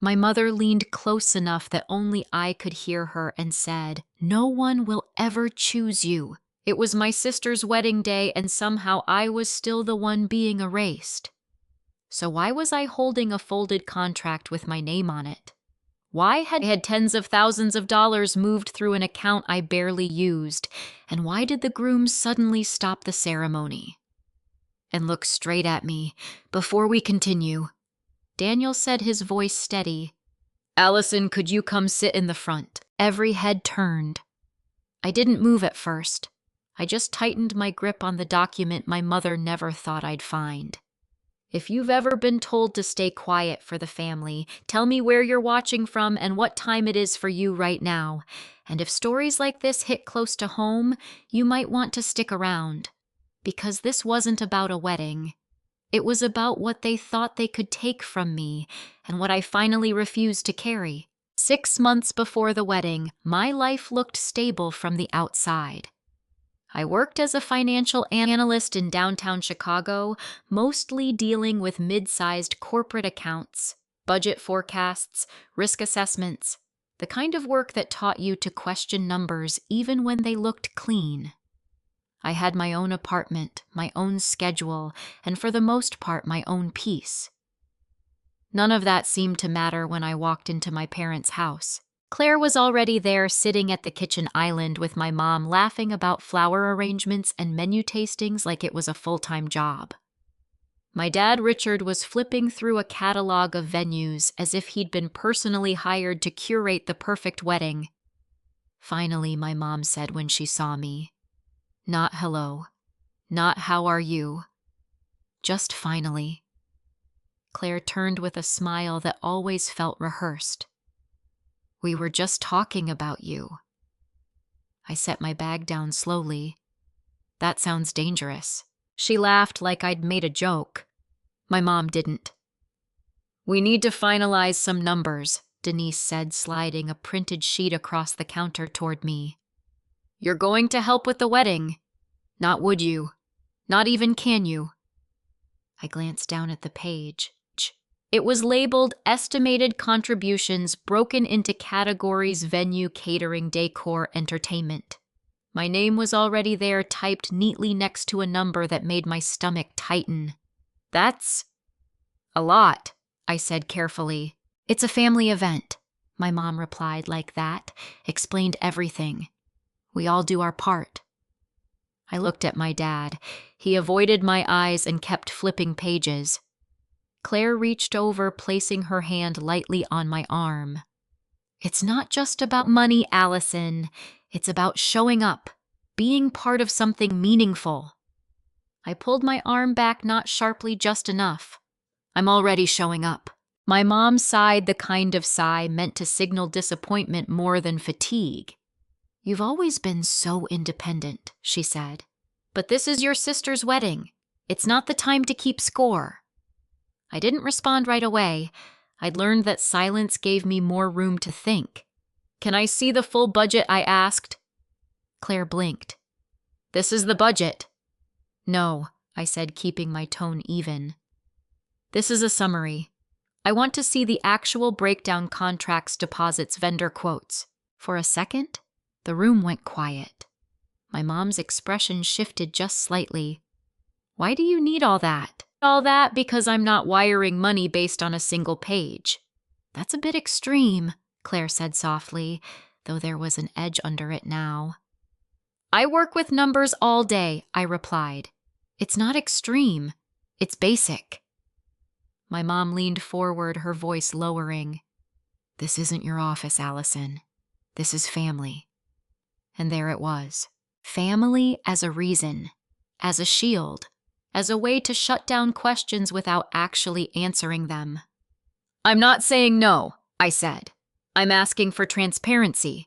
My mother leaned close enough that only I could hear her and said, "No one will ever choose you." It was my sister's wedding day, and somehow I was still the one being erased. So why was I holding a folded contract with my name on it? Why had tens of thousands of dollars moved through an account I barely used? And why did the groom suddenly stop the ceremony and look straight at me? "Before we continue," Daniel said, his voice steady, "Allison, could you come sit in the front?" Every head turned. I didn't move at first. I just tightened my grip on the document my mother never thought I'd find. "If you've ever been told to stay quiet for the family, tell me where you're watching from and what time it is for you right now. And if stories like this hit close to home, you might want to stick around. Because this wasn't about a wedding. It was about what they thought they could take from me and what I finally refused to carry." 6 months before the wedding, my life looked stable from the outside. I worked as a financial analyst in downtown Chicago, mostly dealing with mid-sized corporate accounts, budget forecasts, risk assessments, the kind of work that taught you to question numbers even when they looked clean. I had my own apartment, my own schedule, and for the most part my own peace. None of that seemed to matter when I walked into my parents' house. Claire was already there, sitting at the kitchen island with my mom, laughing about flower arrangements and menu tastings like it was a full-time job. My dad, Richard, was flipping through a catalog of venues as if he'd been personally hired to curate the perfect wedding. Finally, my mom said when she saw me, not hello, not how are you, just finally. Claire turned with a smile that always felt rehearsed. "We were just talking about you." I set my bag down slowly. "That sounds dangerous." She laughed like I'd made a joke. My mom didn't. "We need to finalize some numbers," Denise said, sliding a printed sheet across the counter toward me. "You're going to help with the wedding. Not would you. Not even can you." I glanced down at the page. It was labeled Estimated Contributions, broken into categories: venue, catering, decor, entertainment. My name was already there, typed neatly next to a number that made my stomach tighten. "That's a lot," I said carefully. "It's a family event," my mom replied like that, explained everything. "We all do our part." I looked at my dad. He avoided my eyes and kept flipping pages. Claire reached over, placing her hand lightly on my arm. "It's not just about money, Allison. It's about showing up, being part of something meaningful." I pulled my arm back, not sharply, just enough. "I'm already showing up." My mom sighed, the kind of sigh meant to signal disappointment more than fatigue. "You've always been so independent," she said. "But this is your sister's wedding. It's not the time to keep score." I didn't respond right away. I'd learned that silence gave me more room to think. "Can I see the full budget?" I asked. Claire blinked. "This is the budget." "No," I said, keeping my tone even. "This is a summary. I want to see the actual breakdown: contracts, deposits, vendor quotes." For a second, the room went quiet. My mom's expression shifted just slightly. "Why do you need all that?" "All that because I'm not wiring money based on a single page." "That's a bit extreme," Claire said softly, though there was an edge under it now. "I work with numbers all day," I replied. "It's not extreme. It's basic." My mom leaned forward, her voice lowering. "This isn't your office, Allison. This is family." And there it was. Family as a reason, as a shield, as a way to shut down questions without actually answering them. "I'm not saying no," I said. "I'm asking for transparency."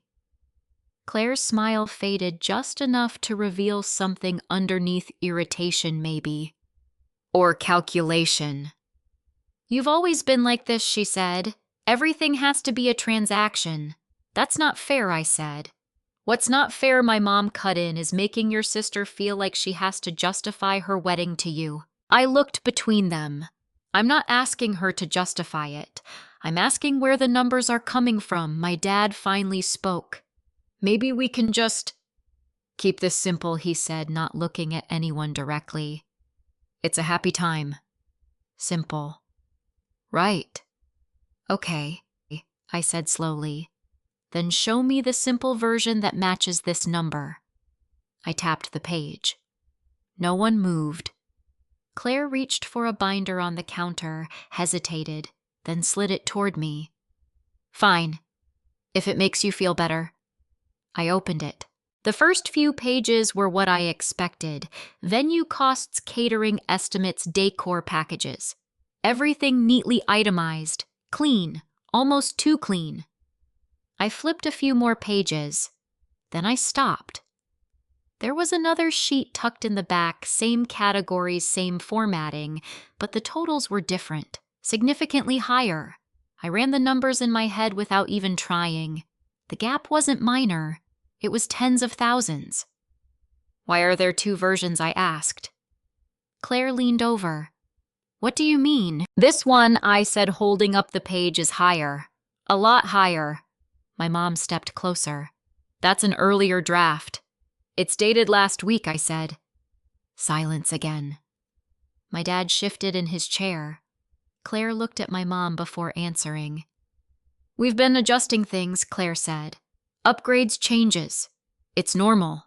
Claire's smile faded just enough to reveal something underneath irritation, maybe. Or calculation. "You've always been like this," she said. "Everything has to be a transaction." "That's not fair," I said. "What's not fair," my mom cut in, "is making your sister feel like she has to justify her wedding to you." I looked between them. I'm not asking her to justify it. I'm asking where the numbers are coming from. My dad finally spoke. Maybe we can just keep this simple, he said, not looking at anyone directly. It's a happy time. Simple. Right. Okay, I said slowly. Then show me the simple version that matches this number. I tapped the page. No one moved. Claire reached for a binder on the counter, hesitated, then slid it toward me. Fine, if it makes you feel better. I opened it. The first few pages were what I expected. Venue costs, catering estimates, decor packages. Everything neatly itemized, clean, almost too clean. I flipped a few more pages. Then I stopped. There was another sheet tucked in the back, same categories, same formatting, but the totals were different, significantly higher. I ran the numbers in my head without even trying. The gap wasn't minor. It was tens of thousands. Why are there two versions? I asked. Claire leaned over. What do you mean? This one, I said, holding up the page, is higher. A lot higher. My mom stepped closer. That's an earlier draft. It's dated last week, I said. Silence again. My dad shifted in his chair. Claire looked at my mom before answering. We've been adjusting things, Claire said. Upgrades, changes. It's normal.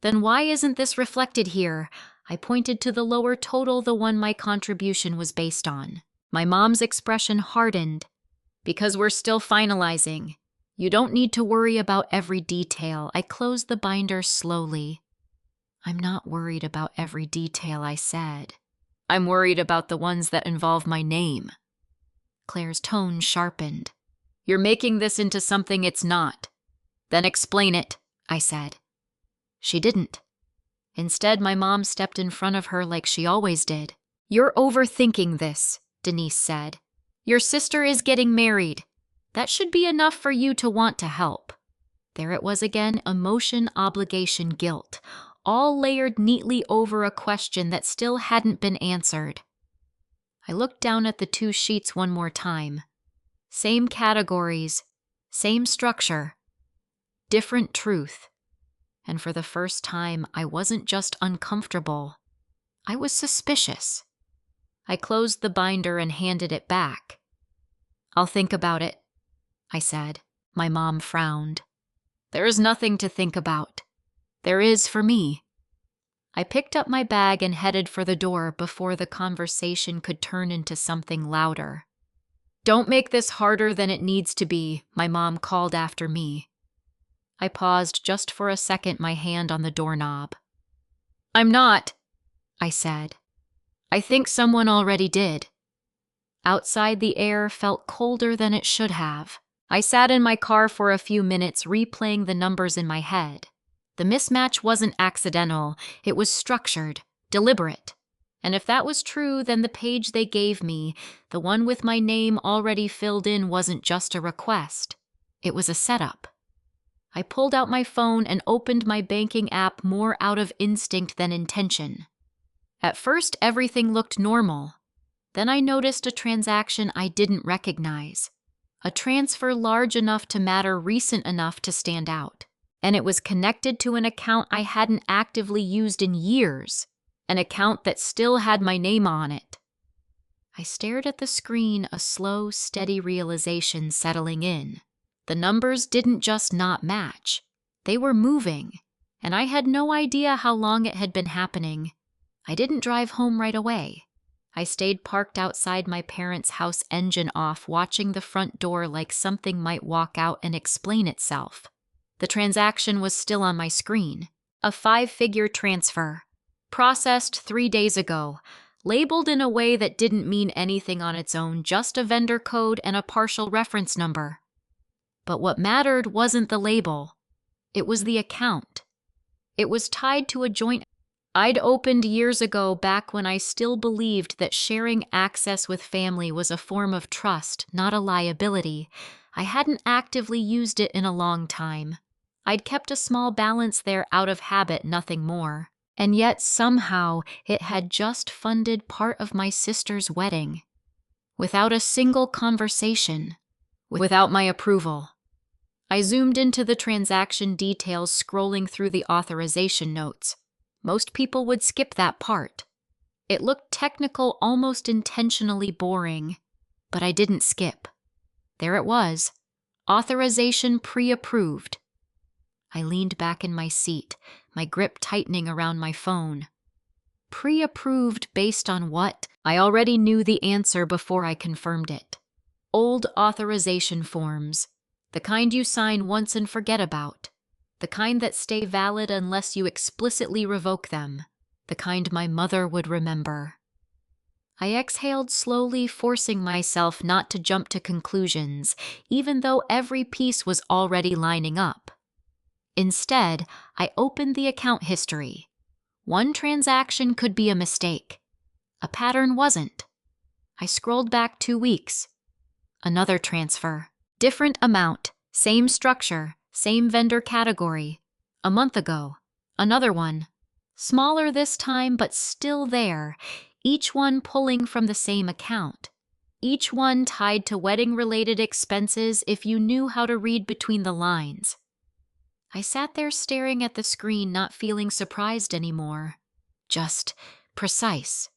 Then why isn't this reflected here? I pointed to the lower total, the one my contribution was based on. My mom's expression hardened. Because we're still finalizing. You don't need to worry about every detail. I closed the binder slowly. I'm not worried about every detail, I said. I'm worried about the ones that involve my name. Claire's tone sharpened. You're making this into something it's not. Then explain it, I said. She didn't. Instead, my mom stepped in front of her like she always did. You're overthinking this, Denise said. Your sister is getting married. That should be enough for you to want to help. There it was again, emotion, obligation, guilt, all layered neatly over a question that still hadn't been answered. I looked down at the two sheets one more time. Same categories, same structure, different truth. And for the first time, I wasn't just uncomfortable. I was suspicious. I closed the binder and handed it back. I'll think about it, I said. My mom frowned. There is nothing to think about. There is for me. I picked up my bag and headed for the door before the conversation could turn into something louder. Don't make this harder than it needs to be, my mom called after me. I paused just for a second, my hand on the doorknob. I'm not, I said. I think someone already did. Outside, the air felt colder than it should have. I sat in my car for a few minutes, replaying the numbers in my head. The mismatch wasn't accidental. It was structured, deliberate. And if that was true, then the page they gave me, the one with my name already filled in, wasn't just a request. It was a setup. I pulled out my phone and opened my banking app more out of instinct than intention. At first, everything looked normal. Then I noticed a transaction I didn't recognize. A transfer large enough to matter, recent enough to stand out. And it was connected to an account I hadn't actively used in years. An account that still had my name on it. I stared at the screen, a slow, steady realization settling in. The numbers didn't just not match. They were moving, and I had no idea how long it had been happening. I didn't drive home right away. I stayed parked outside my parents' house, engine off, watching the front door like something might walk out and explain itself. The transaction was still on my screen. A 5-figure transfer. Processed 3 days ago. Labeled in a way that didn't mean anything on its own, just a vendor code and a partial reference number. But what mattered wasn't the label. It was the account. It was tied to a joint I'd opened years ago, back when I still believed that sharing access with family was a form of trust, not a liability. I hadn't actively used it in a long time. I'd kept a small balance there out of habit, nothing more. And yet somehow it had just funded part of my sister's wedding. Without a single conversation. Without my approval. I zoomed into the transaction details, scrolling through the authorization notes. Most people would skip that part. It looked technical, almost intentionally boring. But I didn't skip. There it was. Authorization pre-approved. I leaned back in my seat, my grip tightening around my phone. Pre-approved based on what? I already knew the answer before I confirmed it. Old authorization forms. The kind you sign once and forget about. The kind that stay valid unless you explicitly revoke them. The kind my mother would remember. I exhaled slowly, forcing myself not to jump to conclusions, even though every piece was already lining up. Instead, I opened the account history. One transaction could be a mistake. A pattern wasn't. I scrolled back 2 weeks. Another transfer. Different amount, same structure, same vendor category. A month ago. Another one. Smaller this time, but still there. Each one pulling from the same account. Each one tied to wedding-related expenses if you knew how to read between the lines. I sat there staring at the screen, not feeling surprised anymore. Just precise.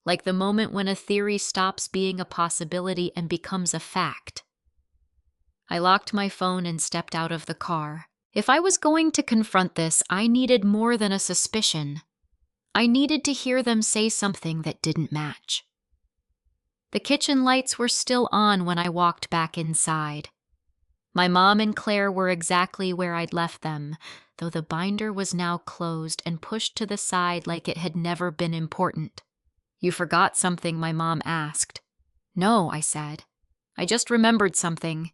Like the moment when a theory stops being a possibility and becomes a fact. I locked my phone and stepped out of the car. If I was going to confront this, I needed more than a suspicion. I needed to hear them say something that didn't match. The kitchen lights were still on when I walked back inside. My mom and Claire were exactly where I'd left them, though the binder was now closed and pushed to the side like it had never been important. "You forgot something?" my mom asked. "No," I said. "I just remembered something."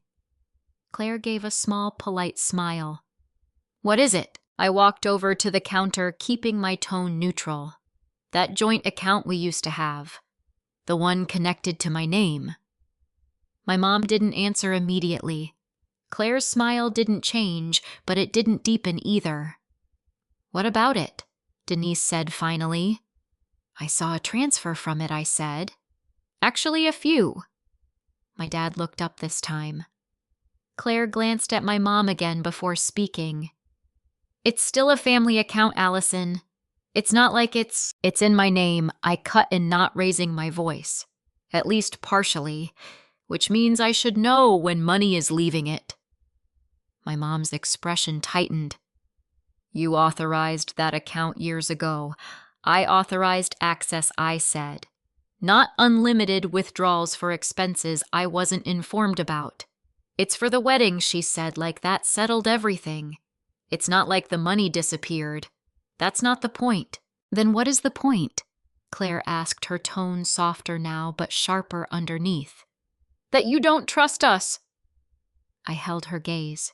Claire gave a small, polite smile. "What is it?" I walked over to the counter, keeping my tone neutral. "That joint account we used to have. The one connected to my name." My mom didn't answer immediately. Claire's smile didn't change, but it didn't deepen either. "What about it?" Denise said finally. "I saw a transfer from it," I said. "Actually, a few." My dad looked up this time. Claire glanced at my mom again before speaking. "It's still a family account, Allison. It's not like it's in my name," I cut in, not raising my voice. "At least partially, which means I should know when money is leaving it." My mom's expression tightened. "You authorized that account years ago. I authorized access," I said. "Not unlimited withdrawals for expenses I wasn't informed about." "It's for the wedding," she said, like that settled everything. "It's not like the money disappeared. That's not the point." "Then what is the point?" Claire asked, her tone softer now but sharper underneath. "That you don't trust us." I held her gaze.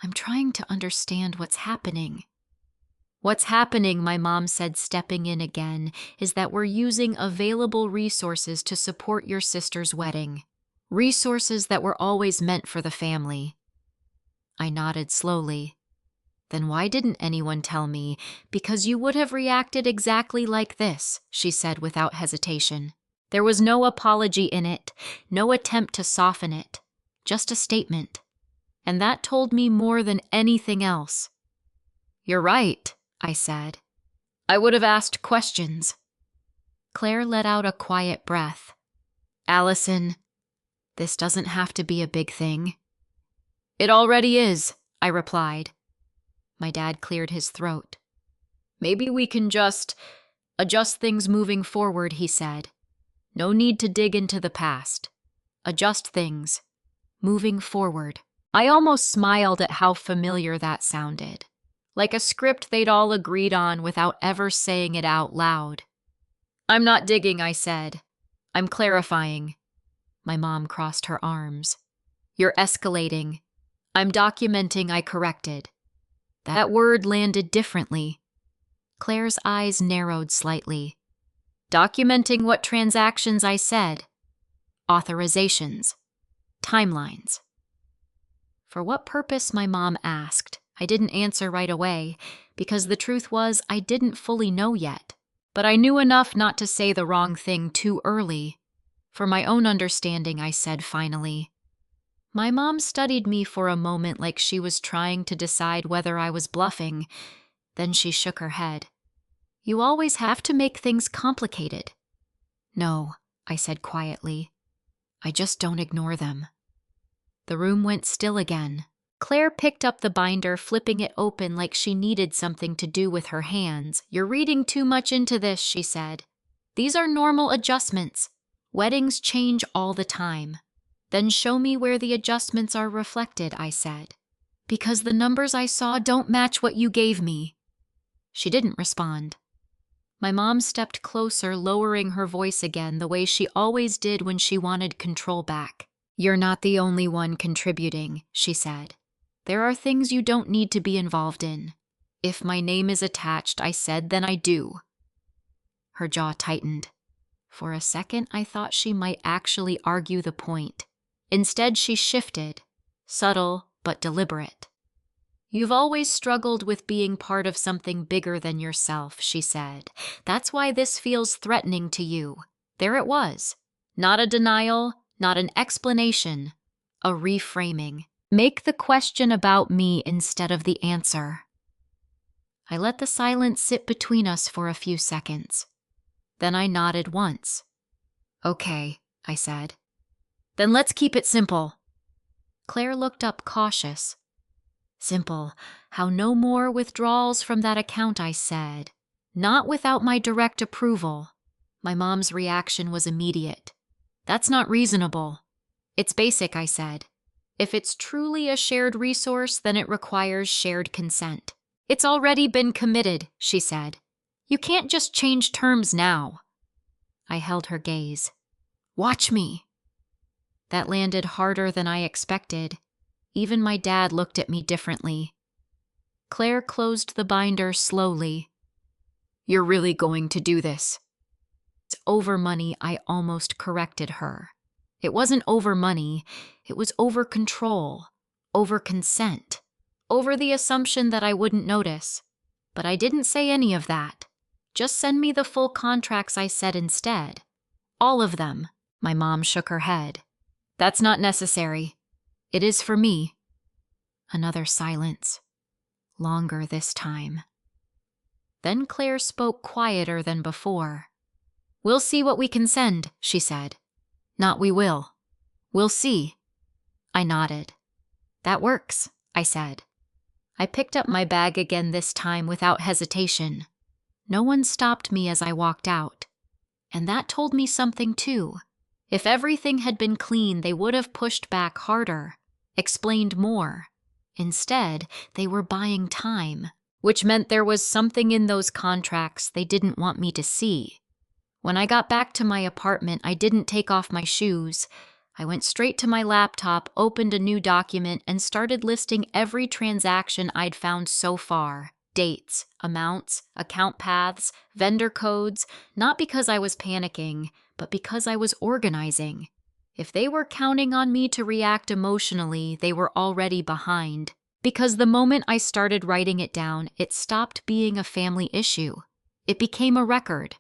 "I'm trying to understand what's happening." "What's happening," my mom said, stepping in again, "is that we're using available resources to support your sister's wedding. Resources that were always meant for the family." I nodded slowly. "Then why didn't anyone tell me?" "Because you would have reacted exactly like this," she said without hesitation. There was no apology in it, no attempt to soften it, just a statement. And that told me more than anything else. "You're right," I said. "I would have asked questions." Claire let out a quiet breath. "Allison, this doesn't have to be a big thing." "It already is," I replied. My dad cleared his throat. "Maybe we can just adjust things moving forward," he said. "No need to dig into the past. Adjust things. Moving forward." I almost smiled at how familiar that sounded. Like a script they'd all agreed on without ever saying it out loud. "I'm not digging," I said. "I'm clarifying." My mom crossed her arms. "You're escalating." "I'm documenting," I corrected. That word landed differently. Claire's eyes narrowed slightly. "Documenting what transactions?" I said. "Authorizations. Timelines." For what purpose, my mom asked. I didn't answer right away, because the truth was I didn't fully know yet. But I knew enough not to say the wrong thing too early. For my own understanding, I said finally. My mom studied me for a moment like she was trying to decide whether I was bluffing. Then she shook her head. You always have to make things complicated. No, I said quietly. I just don't ignore them. The room went still again. Claire picked up the binder, flipping it open like she needed something to do with her hands. You're reading too much into this, she said. These are normal adjustments. Weddings change all the time. Then show me where the adjustments are reflected, I said. Because the numbers I saw don't match what you gave me. She didn't respond. My mom stepped closer, lowering her voice again the way she always did when she wanted control back. You're not the only one contributing, she said. There are things you don't need to be involved in. If my name is attached, I said, then I do. Her jaw tightened. For a second, I thought she might actually argue the point. Instead, she shifted, subtle but deliberate. You've always struggled with being part of something bigger than yourself, she said. That's why this feels threatening to you. There it was. Not a denial, not an explanation, a reframing. Make the question about me instead of the answer. I let the silence sit between us for a few seconds. Then I nodded once. Okay, I said. Then let's keep it simple. Claire looked up cautious. Simple, how no more withdrawals from that account, I said. Not without my direct approval. My mom's reaction was immediate. That's not reasonable. It's basic, I said. If it's truly a shared resource, then it requires shared consent. It's already been committed, she said. You can't just change terms now. I held her gaze. Watch me. That landed harder than I expected. Even my dad looked at me differently. Claire closed the binder slowly. You're really going to do this? It's over money, I almost corrected her. It wasn't over money, it was over control, over consent, over the assumption that I wouldn't notice. But I didn't say any of that. Just send me the full contracts, I said instead. All of them. My mom shook her head. That's not necessary. It is for me. Another silence. Longer this time. Then Claire spoke quieter than before. We'll see what we can send, she said. Not we will. We'll see. I nodded. That works, I said. I picked up my bag again this time without hesitation. No one stopped me as I walked out. And that told me something too. If everything had been clean, they would have pushed back harder, explained more. Instead, they were buying time, which meant there was something in those contracts they didn't want me to see. When I got back to my apartment, I didn't take off my shoes. I went straight to my laptop, opened a new document, and started listing every transaction I'd found so far. Dates, amounts, account paths, vendor codes, not because I was panicking, but because I was organizing. If they were counting on me to react emotionally, they were already behind. Because the moment I started writing it down, it stopped being a family issue. It became a record.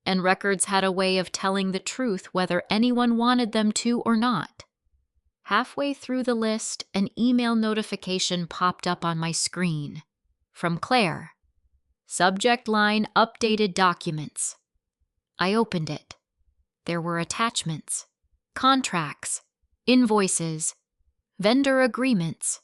And records had a way of telling the truth whether anyone wanted them to or not. Halfway through the list, an email notification popped up on my screen. From Claire. Subject line, updated documents. I opened it. There were attachments, contracts, invoices, vendor agreements.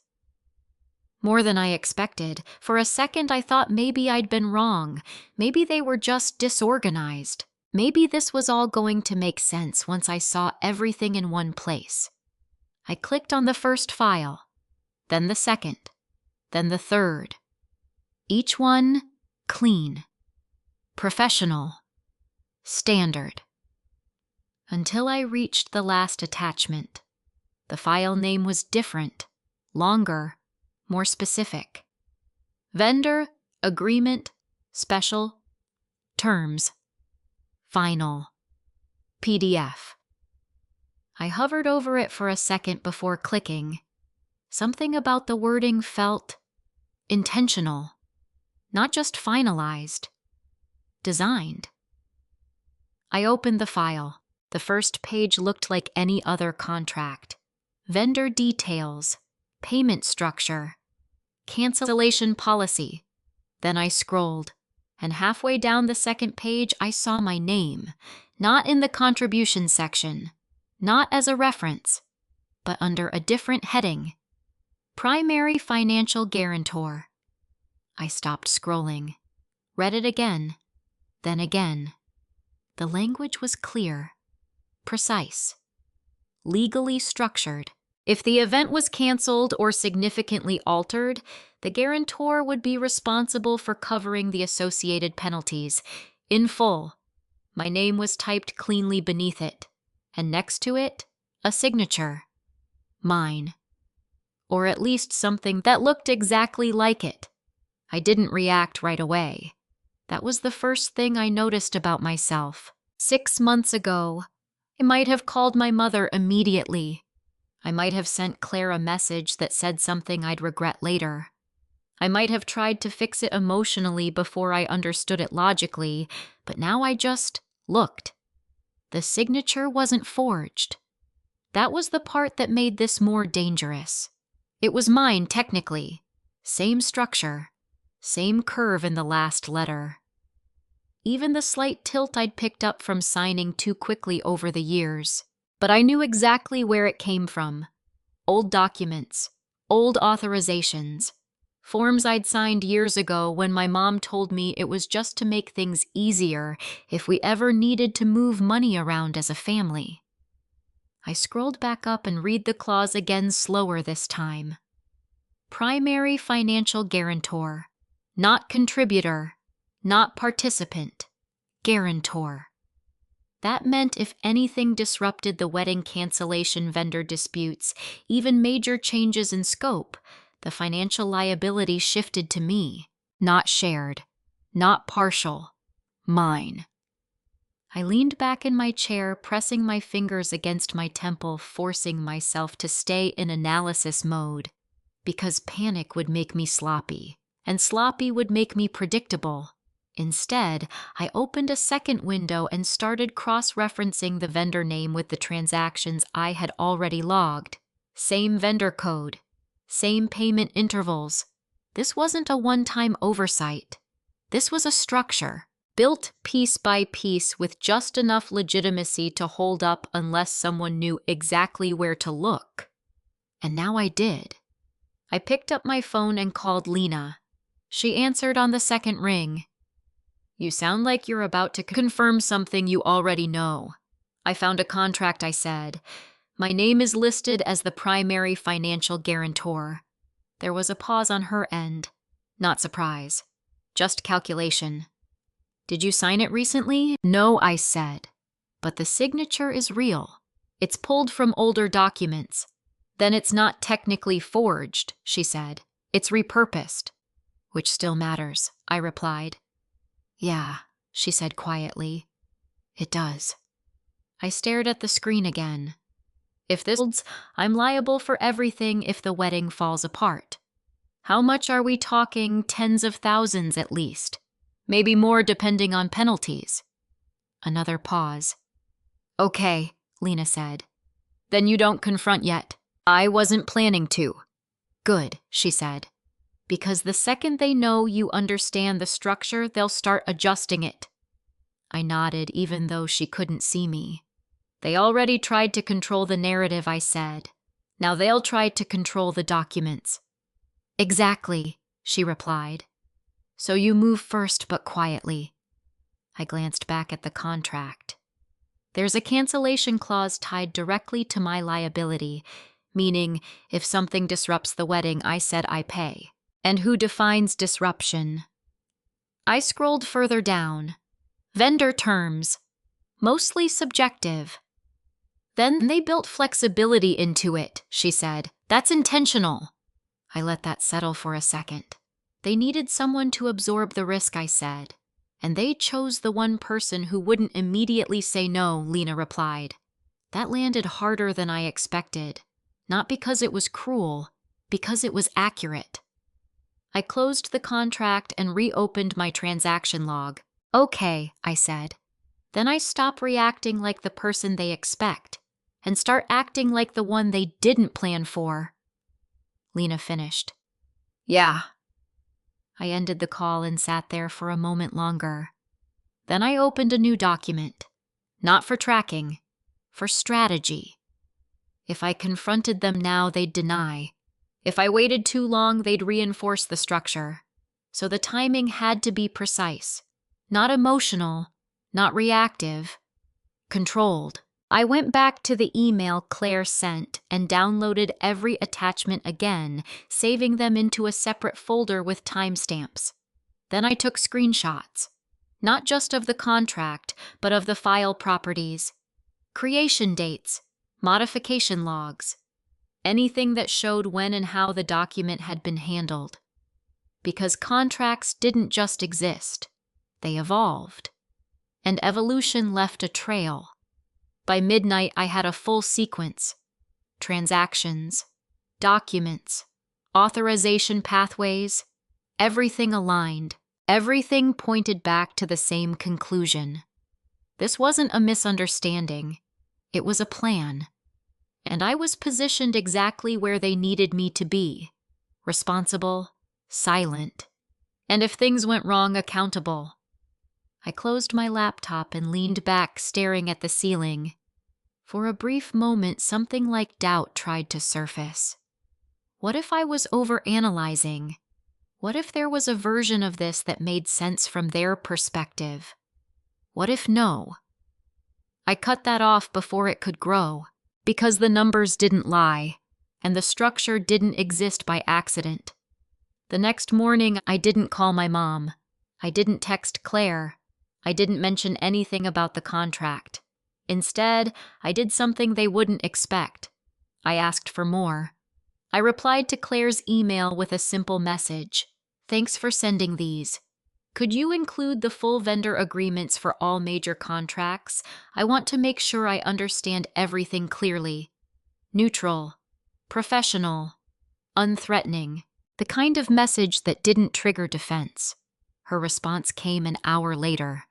More than I expected. For a second, I thought maybe I'd been wrong. Maybe they were just disorganized. Maybe this was all going to make sense once I saw everything in one place. I clicked on the first file, then the second, then the third. Each one clean, professional, standard. Until I reached the last attachment. The file name was different, longer, more specific. Vendor, agreement, special, terms, final, PDF. I hovered over it for a second before clicking. Something about the wording felt Intentional. Not just finalized. Designed. I opened the file. The first page looked like any other contract. Vendor details, payment structure, cancellation policy. Then I scrolled, and halfway down the second page I saw my name, not in the contribution section, not as a reference, but under a different heading. Primary financial guarantor. I stopped scrolling, read it again, then again. The language was clear, precise, legally structured. If the event was canceled or significantly altered, the guarantor would be responsible for covering the associated penalties in full. My name was typed cleanly beneath it, and next to it, a signature. Mine. Or at least something that looked exactly like it. I didn't react right away. That was the first thing I noticed about myself. 6 months ago, I might have called my mother immediately. I might have sent Claire a message that said something I'd regret later. I might have tried to fix it emotionally before I understood it logically, but now I just looked. The signature wasn't forged. That was the part that made this more dangerous. It was mine, technically. Same structure, same curve in the last letter. Even the slight tilt I'd picked up from signing too quickly over the years. But I knew exactly where it came from. Old documents, old authorizations, forms I'd signed years ago when my mom told me it was just to make things easier if we ever needed to move money around as a family. I scrolled back up and read the clause again slower this time. Primary financial guarantor, not contributor, not participant, guarantor. That meant if anything disrupted the wedding cancellation vendor disputes, even major changes in scope, the financial liability shifted to me, not shared, not partial, mine. I leaned back in my chair, pressing my fingers against my temple, forcing myself to stay in analysis mode, because panic would make me sloppy, and sloppy would make me predictable. Instead, I opened a second window and started cross-referencing the vendor name with the transactions I had already logged. Same vendor code, same payment intervals. This wasn't a one-time oversight. This was a structure, built piece by piece with just enough legitimacy to hold up unless someone knew exactly where to look. And now I did. I picked up my phone and called Lena. She answered on the second ring. You sound like you're about to confirm something you already know. I found a contract, I said. My name is listed as the primary financial guarantor. There was a pause on her end. Not surprise. Just calculation. Did you sign it recently? No, I said. But the signature is real. It's pulled from older documents. Then it's not technically forged, she said. It's repurposed. Which still matters, I replied. Yeah, she said quietly. It does. I stared at the screen again. If this holds, I'm liable for everything if the wedding falls apart. How much are we talking? Tens of thousands at least. Maybe more depending on penalties. Another pause. Okay, Lena said. Then you don't confront yet. I wasn't planning to. Good, she said. Because the second they know you understand the structure, they'll start adjusting it. I nodded, even though she couldn't see me. They already tried to control the narrative, I said. Now they'll try to control the documents. Exactly, she replied. So you move first, but quietly. I glanced back at the contract. There's a cancellation clause tied directly to my liability, meaning if something disrupts the wedding, I said I pay. And who defines disruption? I scrolled further down. Vendor terms. Mostly subjective. Then they built flexibility into it, she said. That's intentional. I let that settle for a second. They needed someone to absorb the risk, I said. And they chose the one person who wouldn't immediately say no, Lena replied. That landed harder than I expected. Not because it was cruel, because it was accurate. I closed the contract and reopened my transaction log. Okay, I said. Then I stop reacting like the person they expect and start acting like the one they didn't plan for. Lena finished. Yeah. I ended the call and sat there for a moment longer. Then I opened a new document. Not for tracking, for strategy. If I confronted them now, they'd deny. If I waited too long, they'd reinforce the structure. So the timing had to be precise. Not emotional, not reactive. Controlled. I went back to the email Claire sent and downloaded every attachment again, saving them into a separate folder with timestamps. Then I took screenshots, not just of the contract, but of the file properties, creation dates, modification logs, anything that showed when and how the document had been handled. Because contracts didn't just exist, they evolved. And evolution left a trail. By midnight, I had a full sequence. Transactions, documents, authorization pathways, everything aligned. Everything pointed back to the same conclusion. This wasn't a misunderstanding. It was a plan. And I was positioned exactly where they needed me to be. Responsible, silent, and if things went wrong, accountable. I closed my laptop and leaned back, staring at the ceiling. For a brief moment, something like doubt tried to surface. What if I was overanalyzing? What if there was a version of this that made sense from their perspective? What if no? I cut that off before it could grow, because the numbers didn't lie, and the structure didn't exist by accident. The next morning, I didn't call my mom. I didn't text Claire. I didn't mention anything about the contract. Instead, I did something they wouldn't expect. I asked for more. I replied to Claire's email with a simple message. Thanks for sending these. Could you include the full vendor agreements for all major contracts? I want to make sure I understand everything clearly. Neutral, professional, unthreatening. The kind of message that didn't trigger defense. Her response came an hour later.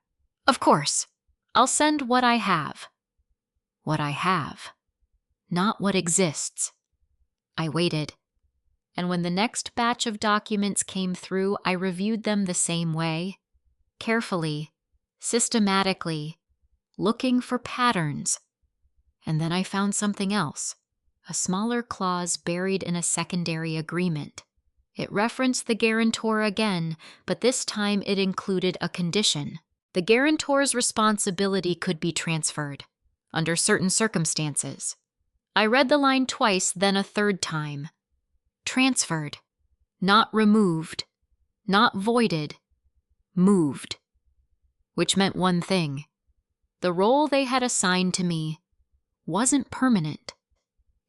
Of course, I'll send what I have. What I have, not what exists. I waited, and when the next batch of documents came through, I reviewed them the same way, carefully, systematically, looking for patterns. And then I found something else, a smaller clause buried in a secondary agreement. It referenced the guarantor again, but this time it included a condition. The guarantor's responsibility could be transferred, under certain circumstances. I read the line twice, then a third time. Transferred, not removed, not voided, moved. Which meant one thing. The role they had assigned to me wasn't permanent.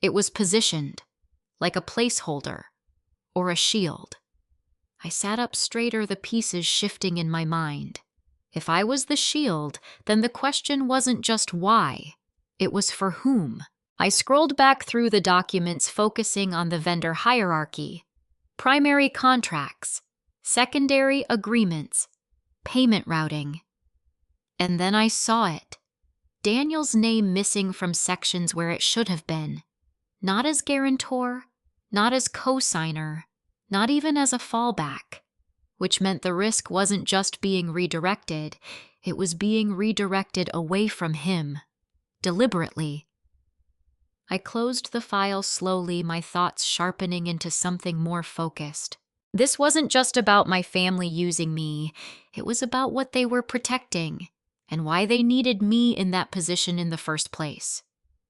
It was positioned, like a placeholder or a shield. I sat up straighter, the pieces shifting in my mind. If I was the shield, then the question wasn't just why, it was for whom. I scrolled back through the documents, focusing on the vendor hierarchy, primary contracts, secondary agreements, payment routing. And then I saw it. Daniel's name missing from sections where it should have been. Not as guarantor, not as co-signer, not even as a fallback. Which meant the risk wasn't just being redirected, it was being redirected away from him, deliberately. I closed the file slowly, my thoughts sharpening into something more focused. This wasn't just about my family using me, it was about what they were protecting, and why they needed me in that position in the first place.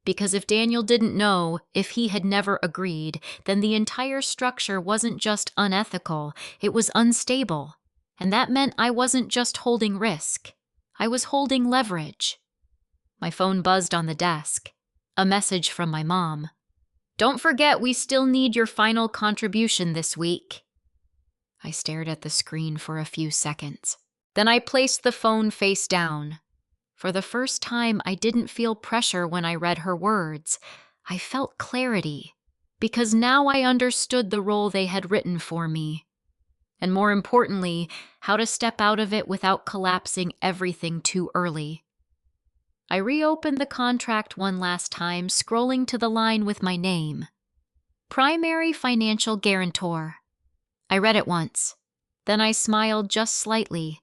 Because if Daniel didn't know, if he had never agreed, then the entire structure wasn't just unethical, it was unstable. And that meant I wasn't just holding risk. I was holding leverage. My phone buzzed on the desk. A message from my mom. Don't forget, we still need your final contribution this week. I stared at the screen for a few seconds. Then I placed the phone face down. For the first time, I didn't feel pressure when I read her words. I felt clarity, because now I understood the role they had written for me. and more importantly, how to step out of it without collapsing everything too early. I reopened the contract one last time, scrolling to the line with my name. Primary financial guarantor. I read it once. Then I smiled just slightly.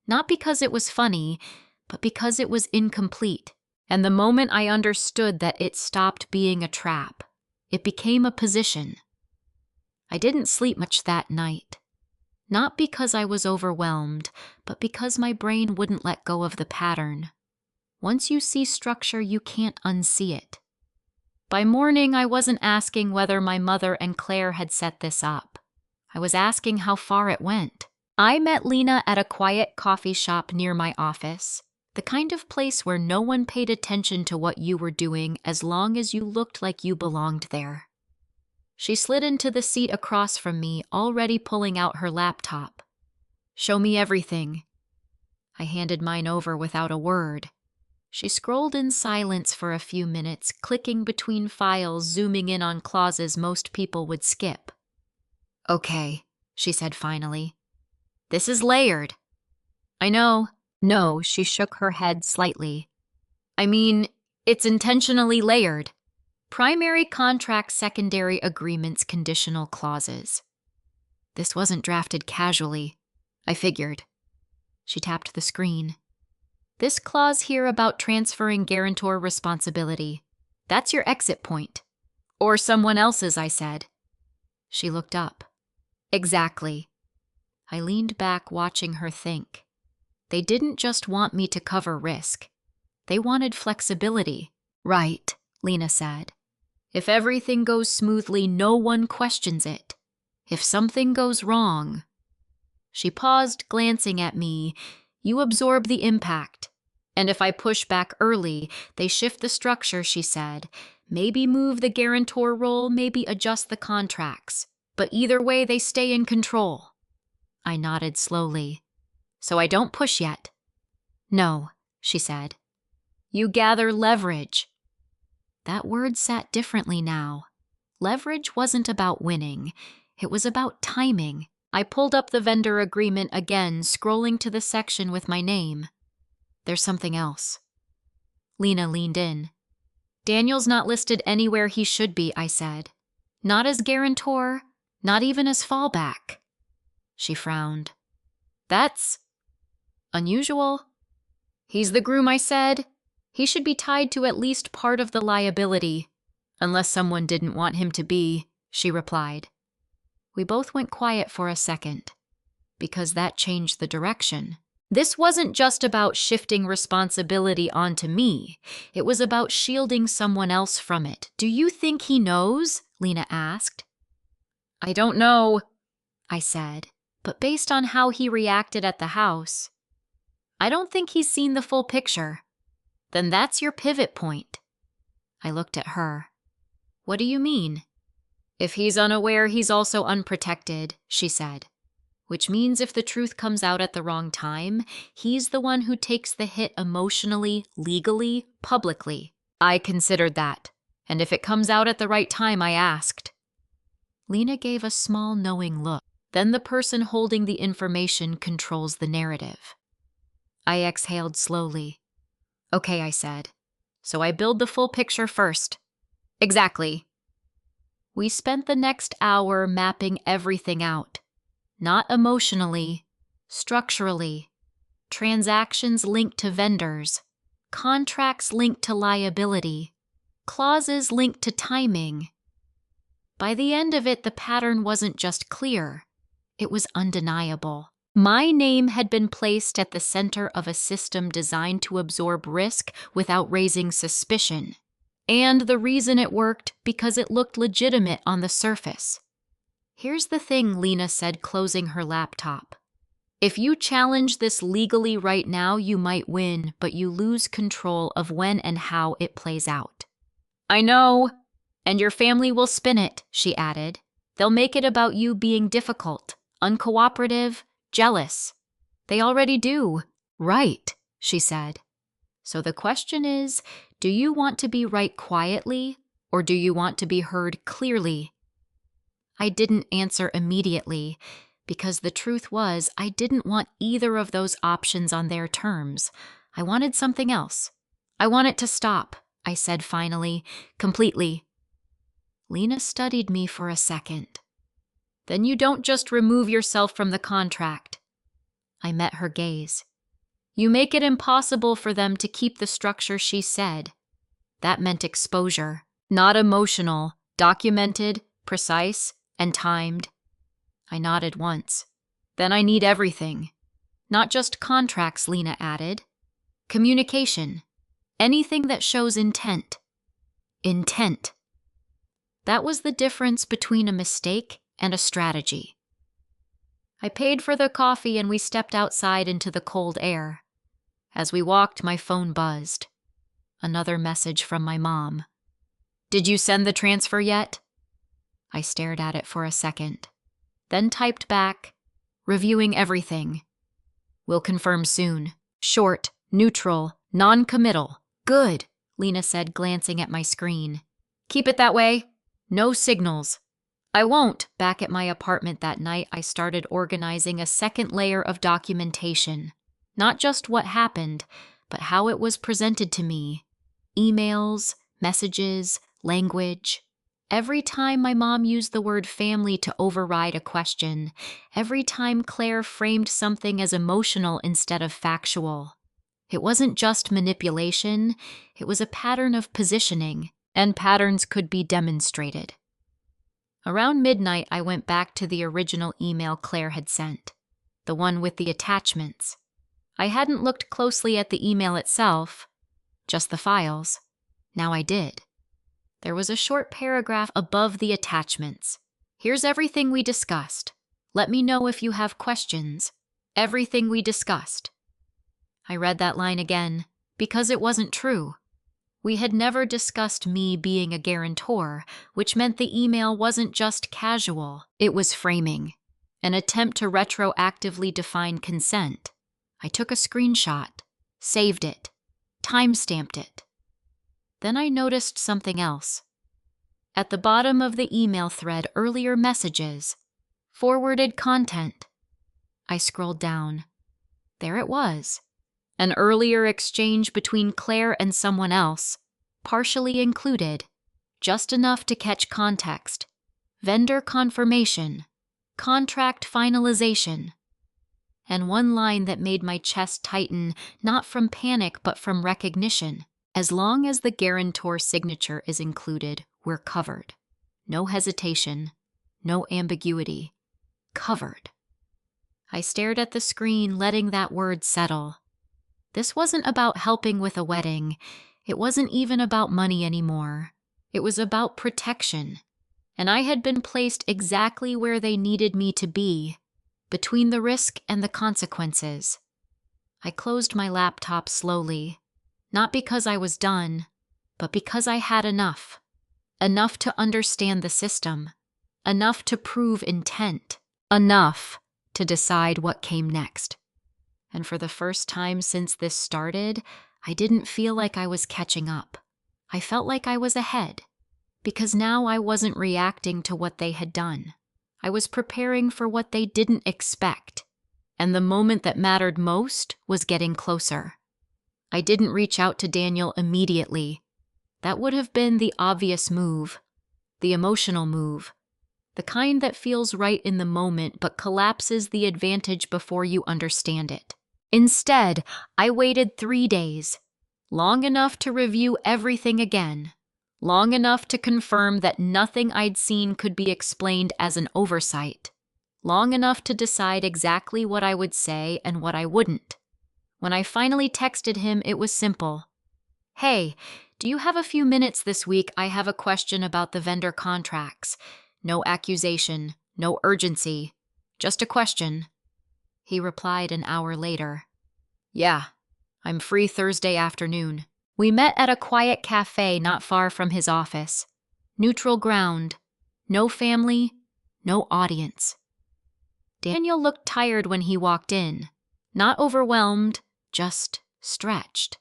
Not because it was funny, but because it was incomplete. And the moment I understood that it stopped being a trap, it became a position. I didn't sleep much that night. Not because I was overwhelmed, but because my brain wouldn't let go of the pattern. Once you see structure, you can't unsee it. By morning, I wasn't asking whether my mother and Claire had set this up. I was asking how far it went. I met Lena at a quiet coffee shop near my office, the kind of place where no one paid attention to what you were doing as long as you looked like you belonged there. She slid into the seat across from me, already pulling out her laptop. "Show me everything." I handed mine over without a word. She scrolled in silence for a few minutes, clicking between files, zooming in on clauses most people would skip. "Okay," she said finally. "This is layered." "I know." "No," she shook her head slightly. "I mean, it's intentionally layered. Primary contract, secondary agreements, conditional clauses." This wasn't drafted casually. I figured. She tapped the screen. "This clause here about transferring guarantor responsibility. That's your exit point." "Or someone else's," I said. She looked up. "Exactly." I leaned back, watching her think. They didn't just want me to cover risk. They wanted flexibility. "Right," Lena said. "If everything goes smoothly, no one questions it. If something goes wrong..." She paused, glancing at me. "You absorb the impact. And if I push back early, they shift the structure," she said. "Maybe move the guarantor role, maybe adjust the contracts. But either way, they stay in control." I nodded slowly. "So I don't push yet?" "No," she said. "You gather leverage." That word sat differently now. Leverage wasn't about winning. It was about timing. I pulled up the vendor agreement again, scrolling to the section with my name. "There's something else." Lena leaned in. "Daniel's not listed anywhere he should be," I said. "Not as guarantor, not even as fallback." She frowned. "That's unusual." "He's the groom," I said. "He should be tied to at least part of the liability." "Unless someone didn't want him to be," she replied. We both went quiet for a second, because that changed the direction. This wasn't just about shifting responsibility onto me. It was about shielding someone else from it. "Do you think he knows?" Lena asked. "I don't know," I said, but based on how he reacted at the house, I don't think he's seen the full picture. "Then that's your pivot point." I looked at her. "What do you mean?" "If he's unaware, he's also unprotected," she said. "Which means if the truth comes out at the wrong time, he's the one who takes the hit emotionally, legally, publicly." I considered that. "And if it comes out at the right time?" I asked. Lena gave a small, knowing look. "Then the person holding the information controls the narrative." I exhaled slowly. "Okay," I said. "So I build the full picture first." "Exactly." We spent the next hour mapping everything out. Not emotionally, structurally. Transactions linked to vendors. Contracts linked to liability. Clauses linked to timing. By the end of it, the pattern wasn't just clear. It was undeniable. My name had been placed at the center of a system designed to absorb risk without raising suspicion. And the reason it worked, because it looked legitimate on the surface. "Here's the thing," Lena said, closing her laptop. "If you challenge this legally right now, you might win, but you lose control of when and how it plays out." "I know. And your family will spin it," she added. "They'll make it about you being difficult, uncooperative, jealous. They already do." "Right," she said. "So the question is, do you want to be right quietly, or do you want to be heard clearly?" I didn't answer immediately. Because the truth was, I didn't want either of those options on their terms. I wanted something else. I want it to stop, I said finally, completely. Lena studied me for a second. Then you don't just remove yourself from the contract. I met her gaze. You make it impossible for them to keep the structure, she said. That meant exposure, not emotional, documented, precise, and timed. I nodded once. Then I need everything. Not just contracts, Lena added. Communication. Anything that shows intent. Intent. That was the difference between a mistake and a strategy. I paid for the coffee and we stepped outside into the cold air. As we walked, my phone buzzed. Another message from my mom. Did you send the transfer yet? I stared at it for a second, then typed back, reviewing everything. We'll confirm soon. Short, neutral, non-committal. Good, Lena said, glancing at my screen. Keep it that way. No signals. I won't. Back at my apartment that night, I started organizing a second layer of documentation. Not just what happened, but how it was presented to me. Emails, messages, language. Every time my mom used the word family to override a question, every time Claire framed something as emotional instead of factual. It wasn't just manipulation, it was a pattern of positioning, and patterns could be demonstrated. Around midnight, I went back to the original email Claire had sent, the one with the attachments. I hadn't looked closely at the email itself, just the files. Now I did. There was a short paragraph above the attachments. Here's everything we discussed. Let me know if you have questions. Everything we discussed. I read that line again, because it wasn't true. We had never discussed me being a guarantor, which meant the email wasn't just casual. It was framing, an attempt to retroactively define consent. I took a screenshot, saved it, timestamped it. Then I noticed something else. At the bottom of the email thread, earlier messages, forwarded content. I scrolled down. There it was. An earlier exchange between Claire and someone else, partially included, just enough to catch context. Vendor confirmation, contract finalization. And one line that made my chest tighten, not from panic but from recognition. As long as the guarantor signature is included, we're covered. No hesitation, no ambiguity. Covered. I stared at the screen, letting that word settle. This wasn't about helping with a wedding. It wasn't even about money anymore. It was about protection. And I had been placed exactly where they needed me to be, between the risk and the consequences. I closed my laptop slowly. Not because I was done, but because I had enough. Enough to understand the system. Enough to prove intent. Enough to decide what came next. And for the first time since this started, I didn't feel like I was catching up. I felt like I was ahead. Because now I wasn't reacting to what they had done. I was preparing for what they didn't expect. And the moment that mattered most was getting closer. I didn't reach out to Daniel immediately. That would have been the obvious move, the emotional move, the kind that feels right in the moment but collapses the advantage before you understand it. Instead, I waited 3 days, long enough to review everything again, long enough to confirm that nothing I'd seen could be explained as an oversight, long enough to decide exactly what I would say and what I wouldn't. When I finally texted him, it was simple. Hey, do you have a few minutes this week? I have a question about the vendor contracts. No accusation, no urgency, just a question. He replied an hour later. Yeah, I'm free Thursday afternoon. We met at a quiet cafe not far from his office. Neutral ground. No family, no audience. Daniel looked tired when he walked in. Not overwhelmed, just stretched.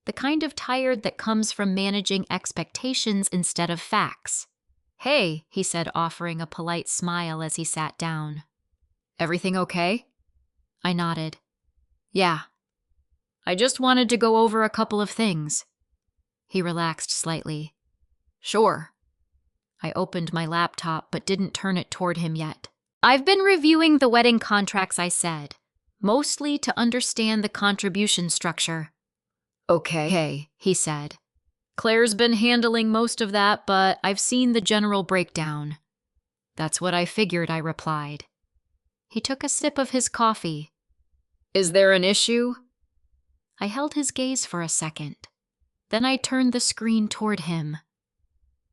The kind of tired that comes from managing expectations instead of facts. Hey, he said, offering a polite smile as he sat down. Everything okay? I nodded. Yeah. I just wanted to go over a couple of things. He relaxed slightly. Sure. I opened my laptop but didn't turn it toward him yet. I've been reviewing the wedding contracts, I said, mostly to understand the contribution structure. Okay, he said. Claire's been handling most of that, but I've seen the general breakdown. That's what I figured, I replied. He took a sip of his coffee. Is there an issue? I held his gaze for a second. Then I turned the screen toward him.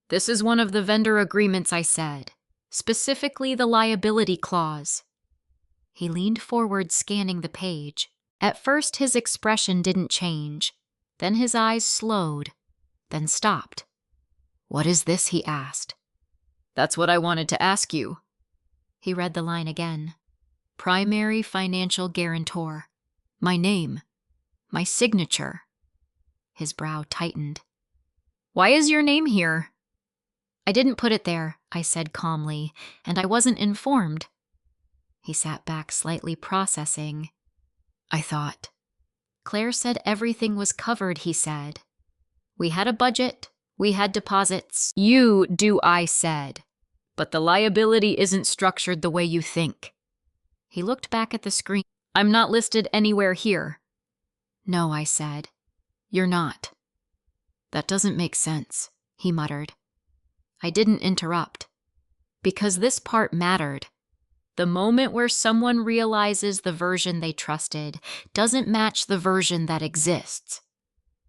This is one of the vendor agreements, I said, specifically the liability clause. He leaned forward, scanning the page. At first, his expression didn't change. Then his eyes slowed, then stopped. What is this? He asked. That's what I wanted to ask you. He read the line again. Primary financial guarantor. My name. My signature. His brow tightened. Why is your name here? I didn't put it there, I said calmly, and I wasn't informed. He sat back, slightly processing. I thought. Claire said everything was covered, he said. We had a budget. We had deposits. You do, I said. But the liability isn't structured the way you think. He looked back at the screen. I'm not listed anywhere here. No, I said. You're not. That doesn't make sense, he muttered. I didn't interrupt. Because this part mattered. The moment where someone realizes the version they trusted doesn't match the version that exists.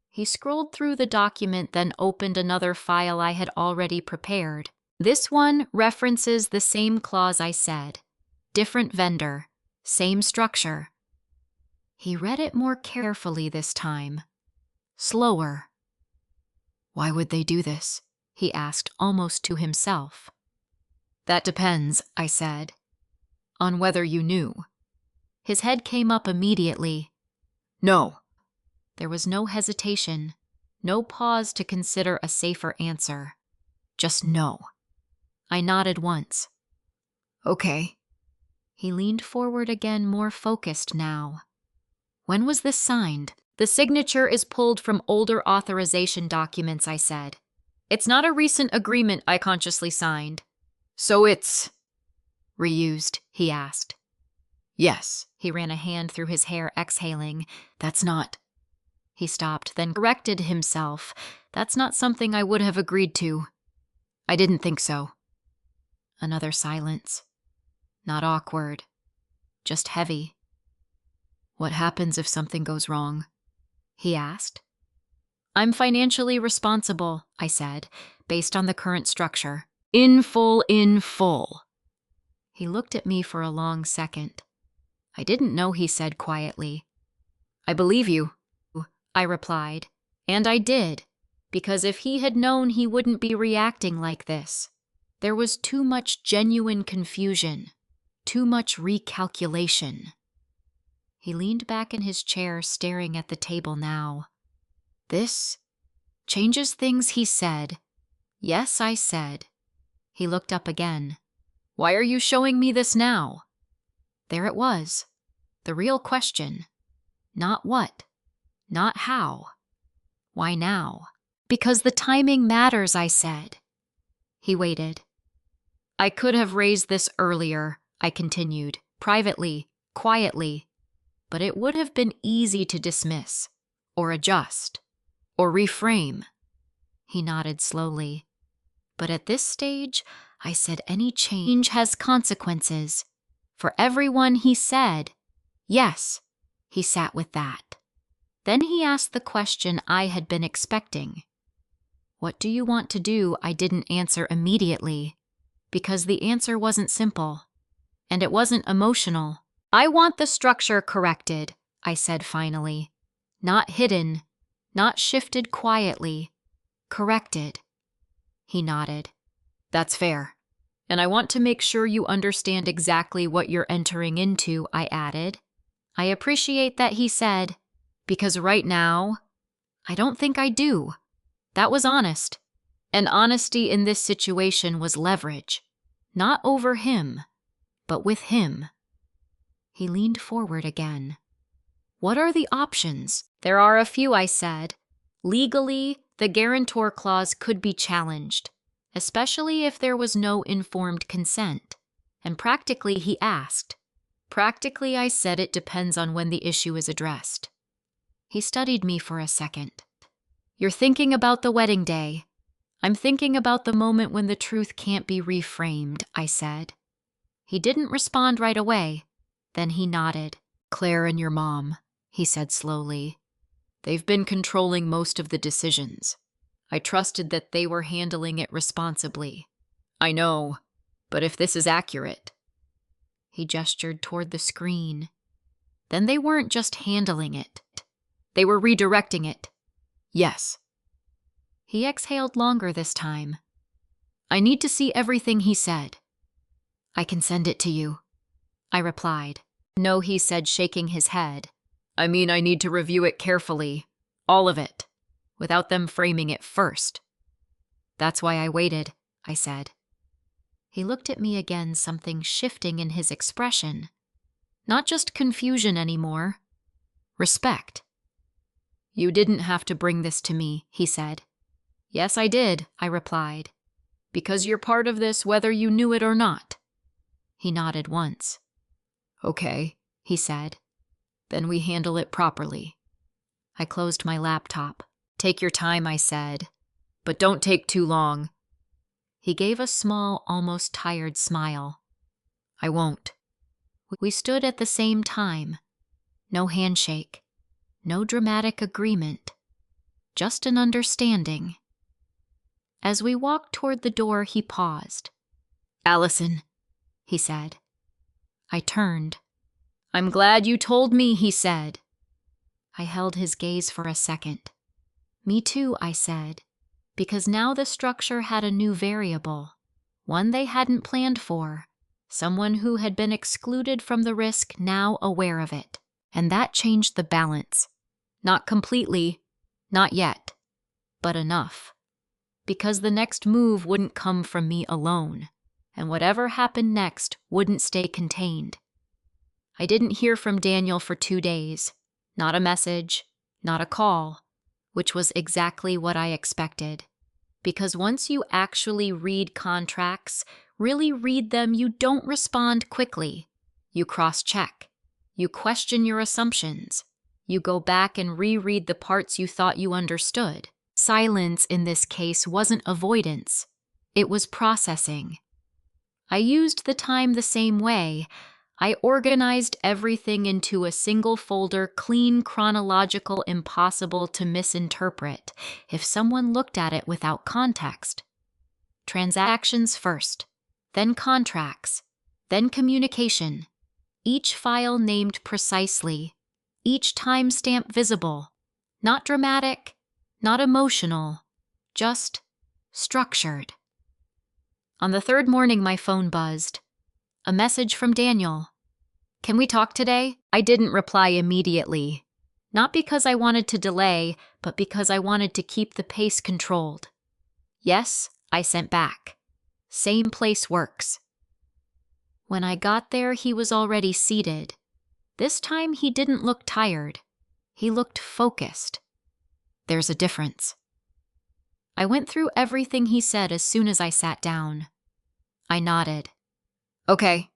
He scrolled through the document, then opened another file I had already prepared. This one references the same clause I said. Different vendor, same structure. He read it more carefully this time. Slower. Why would they do this? He asked, almost to himself. That depends, I said, on whether you knew. His head came up immediately. No. There was no hesitation, no pause to consider a safer answer. Just no. I nodded once. Okay. He leaned forward again, more focused now. When was this signed? The signature is pulled from older authorization documents, I said. It's not a recent agreement I consciously signed. So it's reused, he asked. Yes. He ran a hand through his hair, exhaling. That's not. He stopped, then corrected himself. That's not something I would have agreed to. I didn't think so. Another silence. Not awkward. Just heavy. What happens if something goes wrong? He asked. I'm financially responsible, I said, based on the current structure. In full, in full. He looked at me for a long second. I didn't know, he said quietly. I believe you, I replied. And I did, because if he had known, he wouldn't be reacting like this. There was too much genuine confusion, too much recalculation. He leaned back in his chair, staring at the table now. This changes things, he said. Yes, I said. He looked up again. Why are you showing me this now? There it was. The real question. Not what. Not how. Why now? Because the timing matters, I said. He waited. I could have raised this earlier, I continued, privately, quietly, but it would have been easy to dismiss, or adjust, or reframe. He nodded slowly. But at this stage, I said any change has consequences. For everyone, he said. Yes, he sat with that. Then he asked the question I had been expecting. What do you want to do? I didn't answer immediately, because the answer wasn't simple, and it wasn't emotional. I want the structure corrected, I said finally. Not hidden, not shifted quietly. Corrected. He nodded. That's fair. And I want to make sure you understand exactly what you're entering into, I added. I appreciate that, he said, because right now, I don't think I do. That was honest. And honesty in this situation was leverage. Not over him, but with him. He leaned forward again. What are the options? There are a few, I said. Legally, the guarantor clause could be challenged, especially if there was no informed consent. And practically, he asked. Practically, I said, it depends on when the issue is addressed. He studied me for a second. You're thinking about the wedding day. I'm thinking about the moment when the truth can't be reframed, I said. He didn't respond right away. Then he nodded. Claire and your mom, he said slowly. They've been controlling most of the decisions. I trusted that they were handling it responsibly. I know, but if this is accurate. He gestured toward the screen. Then they weren't just handling it. They were redirecting it. Yes. He exhaled longer this time. I need to see everything he said. I can send it to you, I replied. No, he said, shaking his head. I mean, I need to review it carefully. All of it. Without them framing it first. That's why I waited, I said. He looked at me again, something shifting in his expression. Not just confusion anymore. Respect. You didn't have to bring this to me, he said. Yes, I did, I replied. Because you're part of this whether you knew it or not. He nodded once. Okay, he said. Then we handle it properly. I closed my laptop. Take your time, I said. But don't take too long. He gave a small, almost tired smile. I won't. We stood at the same time. No handshake. No dramatic agreement. Just an understanding. As we walked toward the door, he paused. Allison, he said. I turned. I'm glad you told me, he said. I held his gaze for a second. Me too, I said, because now the structure had a new variable, one they hadn't planned for, someone who had been excluded from the risk now aware of it, and that changed the balance. Not completely, not yet, but enough. Because the next move wouldn't come from me alone, and whatever happened next wouldn't stay contained. I didn't hear from Daniel for 2 days. Not a message, not a call, which was exactly what I expected. Because once you actually read contracts, really read them, you don't respond quickly. You cross-check. You question your assumptions. You go back and reread the parts you thought you understood. Silence in this case wasn't avoidance. It was processing. I used the time the same way. I organized everything into a single folder, clean, chronological, impossible to misinterpret if someone looked at it without context. Transactions first, then contracts, then communication. Each file named precisely, each timestamp visible. Not dramatic, not emotional, just structured. On the 3rd morning, my phone buzzed. A message from Daniel. Can we talk today? I didn't reply immediately. Not because I wanted to delay, but because I wanted to keep the pace controlled. Yes, I sent back. Same place works. When I got there, he was already seated. This time he didn't look tired. He looked focused. There's a difference. I went through everything he said as soon as I sat down. I nodded. Okay.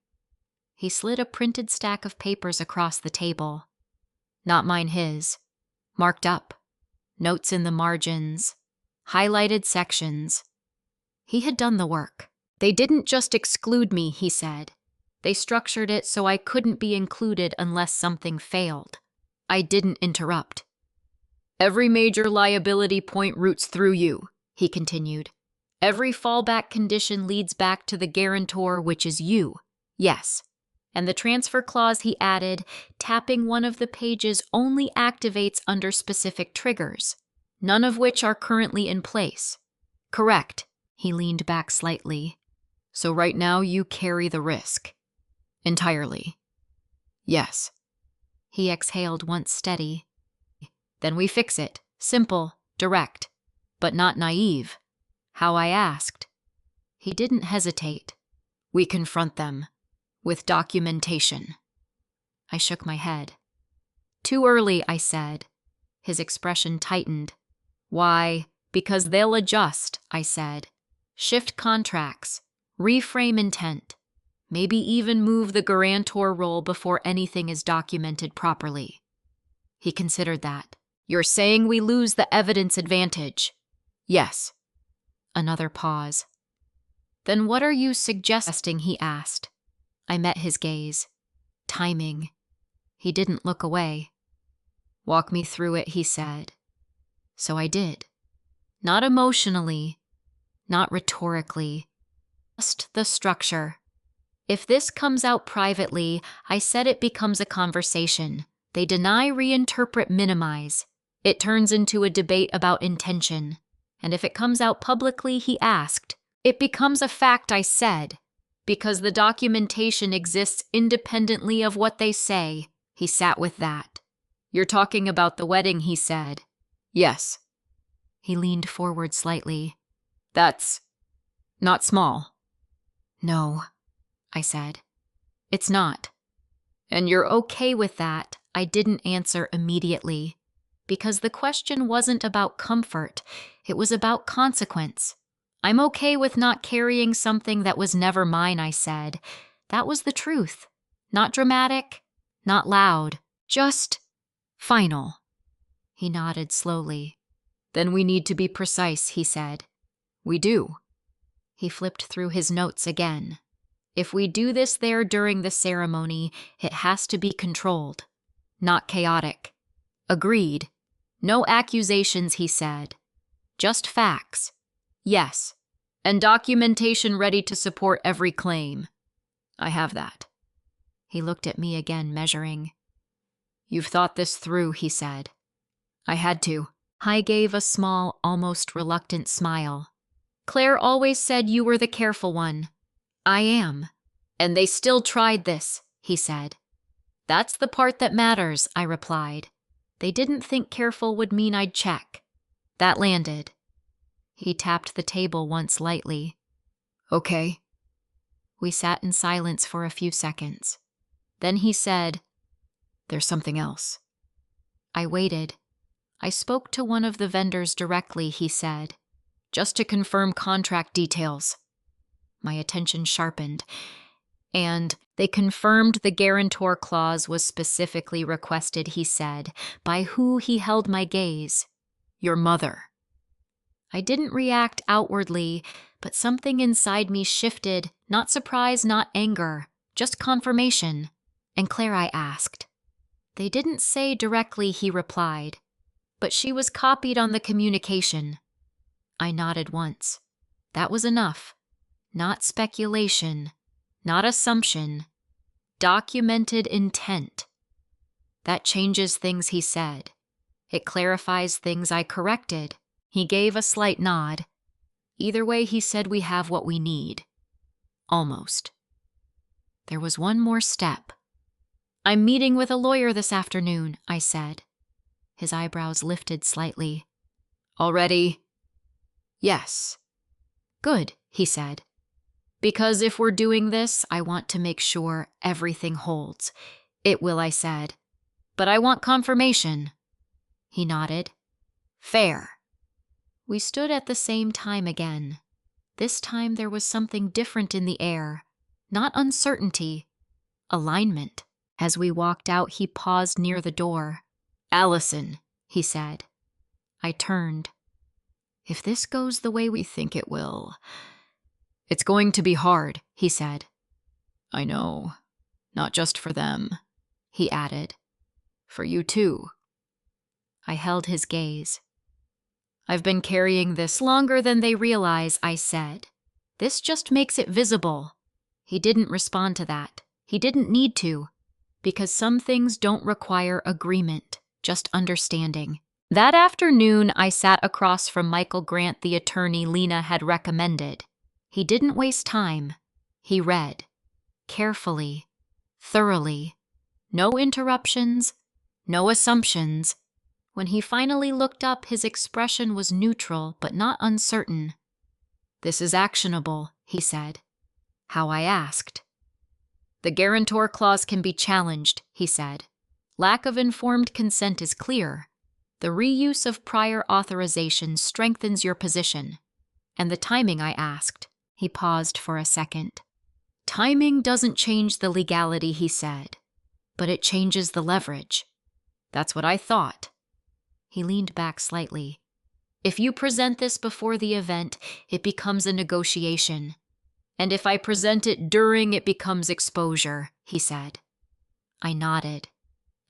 He slid a printed stack of papers across the table. Not mine, his. Marked up. Notes in the margins. Highlighted sections. He had done the work. They didn't just exclude me, he said. They structured it so I couldn't be included unless something failed. I didn't interrupt. Every major liability point routes through you, he continued. Every fallback condition leads back to the guarantor, which is you. Yes. And the transfer clause, he added, tapping one of the pages only activates under specific triggers, none of which are currently in place. Correct. He leaned back slightly. So right now you carry the risk. Entirely. Yes. He exhaled once steady. Then we fix it. Simple, direct, but not naive. How I asked. He didn't hesitate. We confront them. With documentation. I shook my head. Too early, I said. His expression tightened. Why? Because they'll adjust, I said. Shift contracts. Reframe intent. Maybe even move the guarantor role before anything is documented properly. He considered that. You're saying we lose the evidence advantage? Yes. Another pause. Then what are you suggesting? He asked. I met his gaze. Timing. He didn't look away. Walk me through it, he said. So I did. Not emotionally, not rhetorically, just the structure. If this comes out privately, I said, it becomes a conversation. They deny, reinterpret, minimize. It turns into a debate about intention. And if it comes out publicly, he asked, it becomes a fact, I said, because the documentation exists independently of what they say. He sat with that. You're talking about the wedding, he said. Yes. He leaned forward slightly. That's not small. No, I said. It's not. And you're okay with that? I didn't answer immediately, because the question wasn't about comfort, it was about consequence. I'm okay with not carrying something that was never mine, I said. That was the truth. Not dramatic, not loud, just final. He nodded slowly. Then we need to be precise, he said. We do. He flipped through his notes again. If we do this there during the ceremony, it has to be controlled, not chaotic. Agreed. No accusations, he said. Just facts. Yes. And documentation ready to support every claim. I have that. He looked at me again, measuring. You've thought this through, he said. I had to. I gave a small, almost reluctant smile. Claire always said you were the careful one. I am. And they still tried this, he said. That's the part that matters, I replied. They didn't think careful would mean I'd check. That landed. He tapped the table once lightly. Okay. We sat in silence for a few seconds. Then he said, There's something else. I waited. I spoke to one of the vendors directly, he said, just to confirm contract details. My attention sharpened, and they confirmed the guarantor clause was specifically requested, he said, by who? He held my gaze. Your mother. I didn't react outwardly, but something inside me shifted, not surprise, not anger, just confirmation. And Claire, I asked. They didn't say directly, he replied, but she was copied on the communication. I nodded once. That was enough. Not speculation, not assumption. Documented intent. That changes things, he said. It clarifies things I corrected. He gave a slight nod. Either way, he said, we have what we need. Almost. There was one more step. I'm meeting with a lawyer this afternoon, I said. His eyebrows lifted slightly. Already? Yes. Good, he said. Because if we're doing this, I want to make sure everything holds. It will, I said. But I want confirmation. He nodded. Fair. We stood at the same time again. This time there was something different in the air. Not uncertainty. Alignment. As we walked out, he paused near the door. Allison, he said. I turned. If this goes the way we think it will, it's going to be hard, he said. I know. Not just for them, he added. For you too. I held his gaze. I've been carrying this longer than they realize, I said. This just makes it visible. He didn't respond to that. He didn't need to, because some things don't require agreement, just understanding. That afternoon, I sat across from Michael Grant, the attorney Lena had recommended. He didn't waste time. He read. Carefully. Thoroughly. No interruptions. No assumptions. When he finally looked up, his expression was neutral but not uncertain. This is actionable, he said. How I asked. The guarantor clause can be challenged, he said. Lack of informed consent is clear. The reuse of prior authorization strengthens your position. And the timing, I asked. He paused for a second. Timing doesn't change the legality, he said, but it changes the leverage. That's what I thought. He leaned back slightly. If you present this before the event, it becomes a negotiation. And if I present it during, it becomes exposure, he said. I nodded.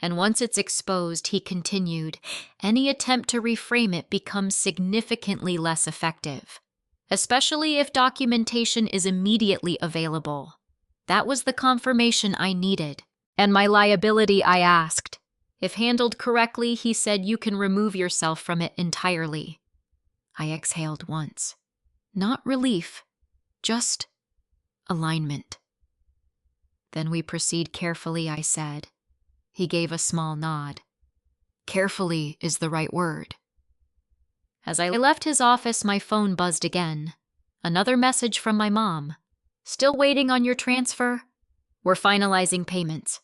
And once it's exposed, he continued, any attempt to reframe it becomes significantly less effective, especially if documentation is immediately available. That was the confirmation I needed. And my liability, I asked. If handled correctly, he said, you can remove yourself from it entirely. I exhaled once. Not relief, just alignment. Then we proceed carefully, I said. He gave a small nod. Carefully is the right word. As I left his office, my phone buzzed again. Another message from my mom. Still waiting on your transfer? We're finalizing payments.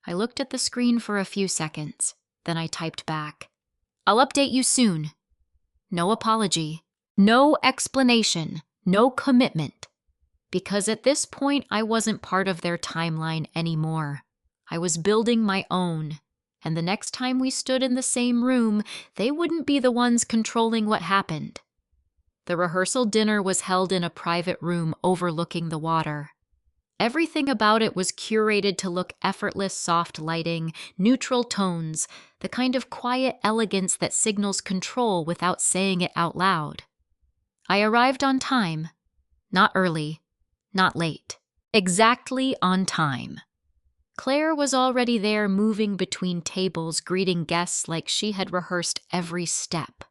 I looked at the screen for a few seconds. Then I typed back. I'll update you soon. No apology. No explanation. No commitment. Because at this point, I wasn't part of their timeline anymore. I was building my own. And the next time we stood in the same room, they wouldn't be the ones controlling what happened. The rehearsal dinner was held in a private room overlooking the water. Everything about it was curated to look effortless, soft lighting, neutral tones, the kind of quiet elegance that signals control without saying it out loud. I arrived on time. Not early, not late. Exactly on time. Claire was already there, moving between tables, greeting guests like she had rehearsed every step.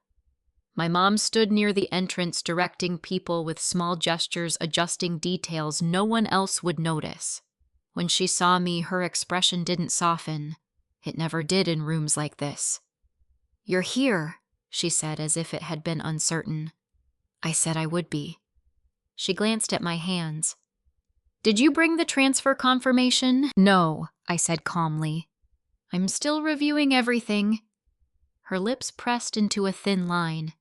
My mom stood near the entrance, directing people with small gestures, adjusting details no one else would notice. When she saw me, her expression didn't soften. It never did in rooms like this. You're here, she said, as if it had been uncertain. I said I would be. She glanced at my hands. Did you bring the transfer confirmation? No, I said calmly. I'm still reviewing everything. Her lips pressed into a thin line.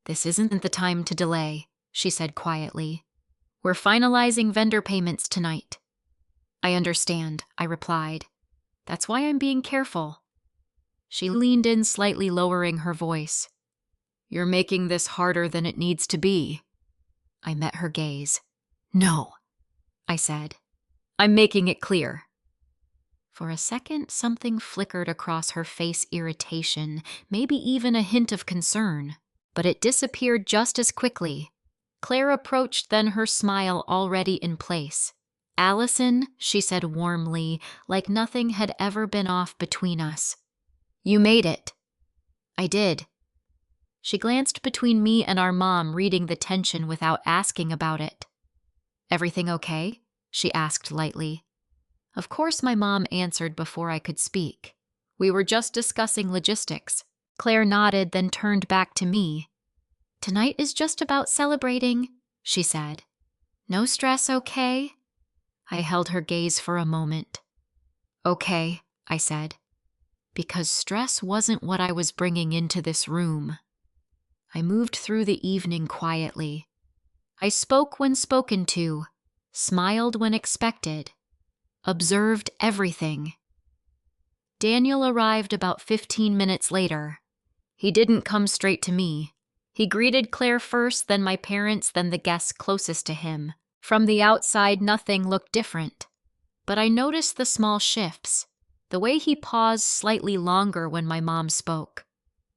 This isn't the time to delay, she said quietly. We're finalizing vendor payments tonight. I understand, I replied. That's why I'm being careful. She leaned in slightly, lowering her voice. You're making this harder than it needs to be. I met her gaze. No, I said. I'm making it clear. For a second, something flickered across her face, irritation, maybe even a hint of concern. But it disappeared just as quickly. Claire approached, then her smile already in place. Allison, she said warmly, like nothing had ever been off between us. You made it. I did. She glanced between me and our mom, reading the tension without asking about it. Everything okay? She asked lightly. Of course my mom answered before I could speak. We were just discussing logistics. Claire nodded, then turned back to me. Tonight is just about celebrating, she said. No stress, okay? I held her gaze for a moment. Okay, I said, because stress wasn't what I was bringing into this room. I moved through the evening quietly. I spoke when spoken to, smiled when expected, observed everything. Daniel arrived about 15 minutes later. He didn't come straight to me. He greeted Claire first, then my parents, then the guests closest to him. From the outside, nothing looked different. But I noticed the small shifts. The way he paused slightly longer when my mom spoke.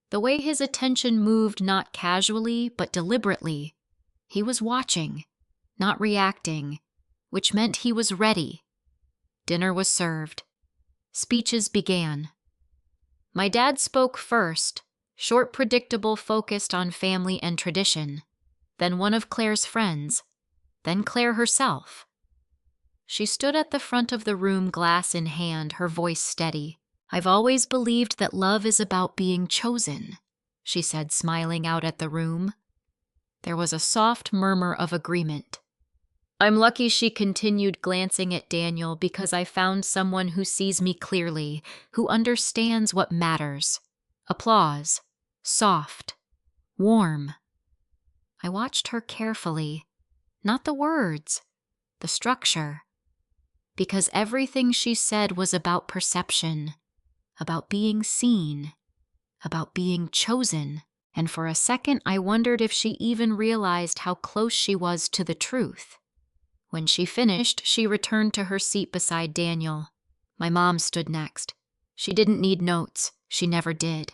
The way his attention moved not casually, but deliberately. He was watching, not reacting, which meant he was ready. Dinner was served. Speeches began. My dad spoke first, short, predictable, focused on family and tradition. Then one of Claire's friends. Then Claire herself. She stood at the front of the room, glass in hand, her voice steady. I've always believed that love is about being chosen, she said, smiling out at the room. There was a soft murmur of agreement. I'm lucky, she continued, glancing at Daniel, because I found someone who sees me clearly, who understands what matters. Applause. Soft. Warm. I watched her carefully. Not the words, the structure. Because everything she said was about perception, about being seen, about being chosen. And for a second I wondered if she even realized how close she was to the truth. When she finished, she returned to her seat beside Daniel. My mom stood next. She didn't need notes. She never did.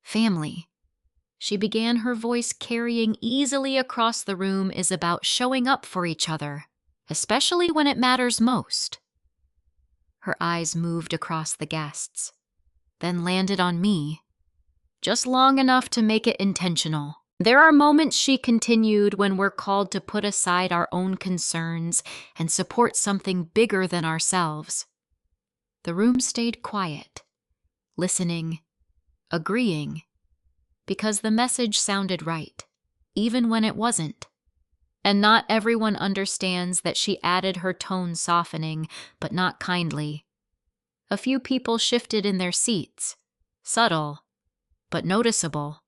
Family, she began, her voice carrying easily across the room, is about showing up for each other, especially when it matters most. Her eyes moved across the guests, then landed on me, just long enough to make it intentional. There are moments, she continued, when we're called to put aside our own concerns and support something bigger than ourselves. The room stayed quiet, listening, agreeing, because the message sounded right, even when it wasn't. And not everyone understands that, she added, her tone softening, but not kindly. A few people shifted in their seats, subtle, but noticeable.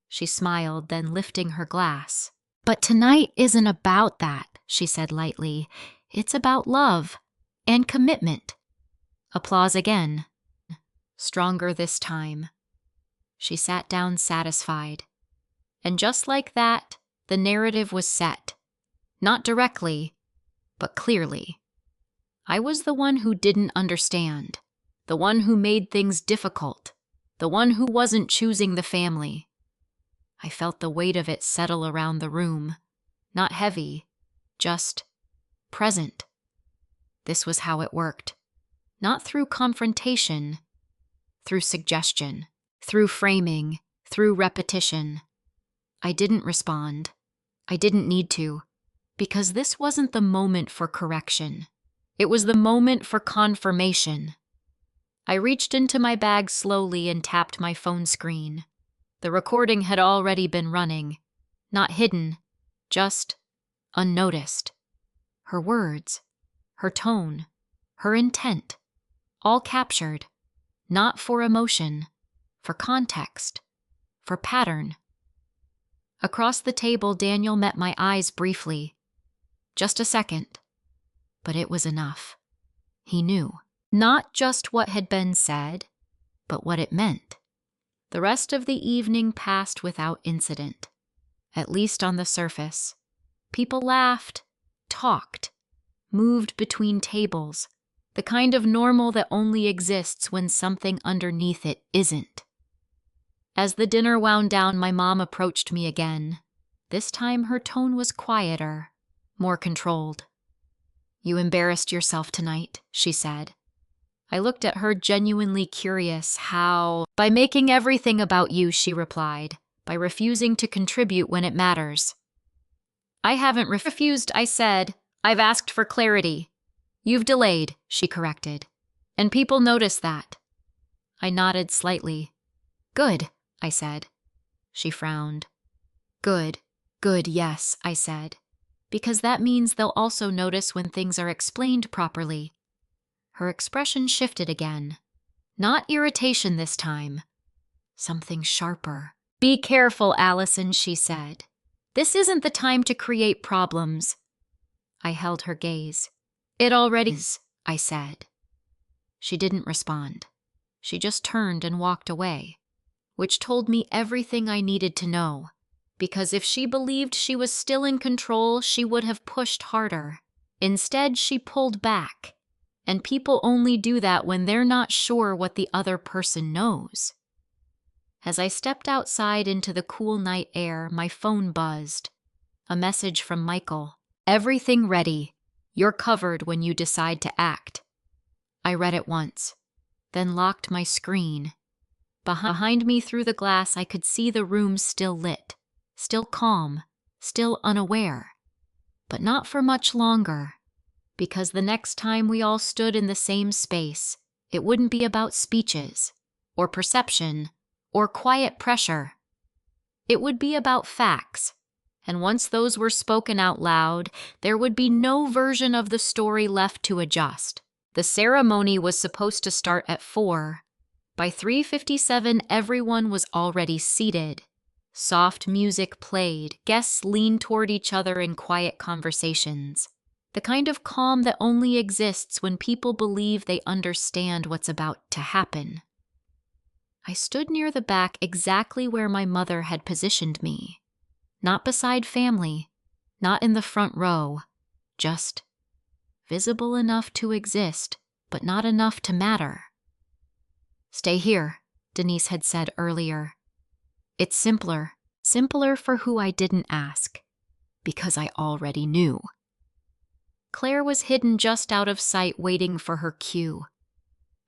She smiled, then lifting her glass. But tonight isn't about that, she said lightly. It's about love and commitment. Applause again. Stronger this time. She sat down satisfied. And just like that, the narrative was set. Not directly, but clearly. I was the one who didn't understand, the one who made things difficult, the one who wasn't choosing the family. I felt the weight of it settle around the room. Not heavy, just present. This was how it worked. Not through confrontation, through suggestion, through framing, through repetition. I didn't respond. I didn't need to, because this wasn't the moment for correction. It was the moment for confirmation. I reached into my bag slowly and tapped my phone screen. The recording had already been running, not hidden, just unnoticed. Her words, her tone, her intent, all captured, not for emotion, for context, for pattern. Across the table, Daniel met my eyes briefly. Just a second, but it was enough. He knew, not just what had been said, but what it meant. The rest of the evening passed without incident, at least on the surface. People laughed, talked, moved between tables, the kind of normal that only exists when something underneath it isn't. As the dinner wound down, my mom approached me again. This time her tone was quieter, more controlled. "You embarrassed yourself tonight," she said. I looked at her, genuinely curious. How? "By making everything about you," she replied. "By refusing to contribute when it matters." "I haven't refused," I said. "I've asked for clarity." "You've delayed," she corrected. "And people notice that." I nodded slightly. "Good," I said. She frowned. Good, yes," I said. "Because that means they'll also notice when things are explained properly." Her expression shifted again. Not irritation this time. Something sharper. "Be careful, Allison," she said. "This isn't the time to create problems." I held her gaze. "It already is," I said. She didn't respond. She just turned and walked away, which told me everything I needed to know. Because if she believed she was still in control, she would have pushed harder. Instead, she pulled back. And people only do that when they're not sure what the other person knows. As I stepped outside into the cool night air, my phone buzzed. A message from Michael. "Everything ready. You're covered when you decide to act." I read it once, then locked my screen. Behind me through the glass, I could see the room still lit, still calm, still unaware. But not for much longer. Because the next time we all stood in the same space, it wouldn't be about speeches, or perception, or quiet pressure. It would be about facts, And once those were spoken out loud, there would be no version of the story left to adjust. The ceremony was supposed to start at 4. By 3:57, everyone was already seated. Soft music played, guests leaned toward each other in quiet conversations. The kind of calm that only exists when people believe they understand what's about to happen. I stood near the back exactly where my mother had positioned me. Not beside family, not in the front row, just visible enough to exist, but not enough to matter. "Stay here," Denise had said earlier. "It's simpler for who I didn't ask, because I already knew." Claire was hidden just out of sight, waiting for her cue.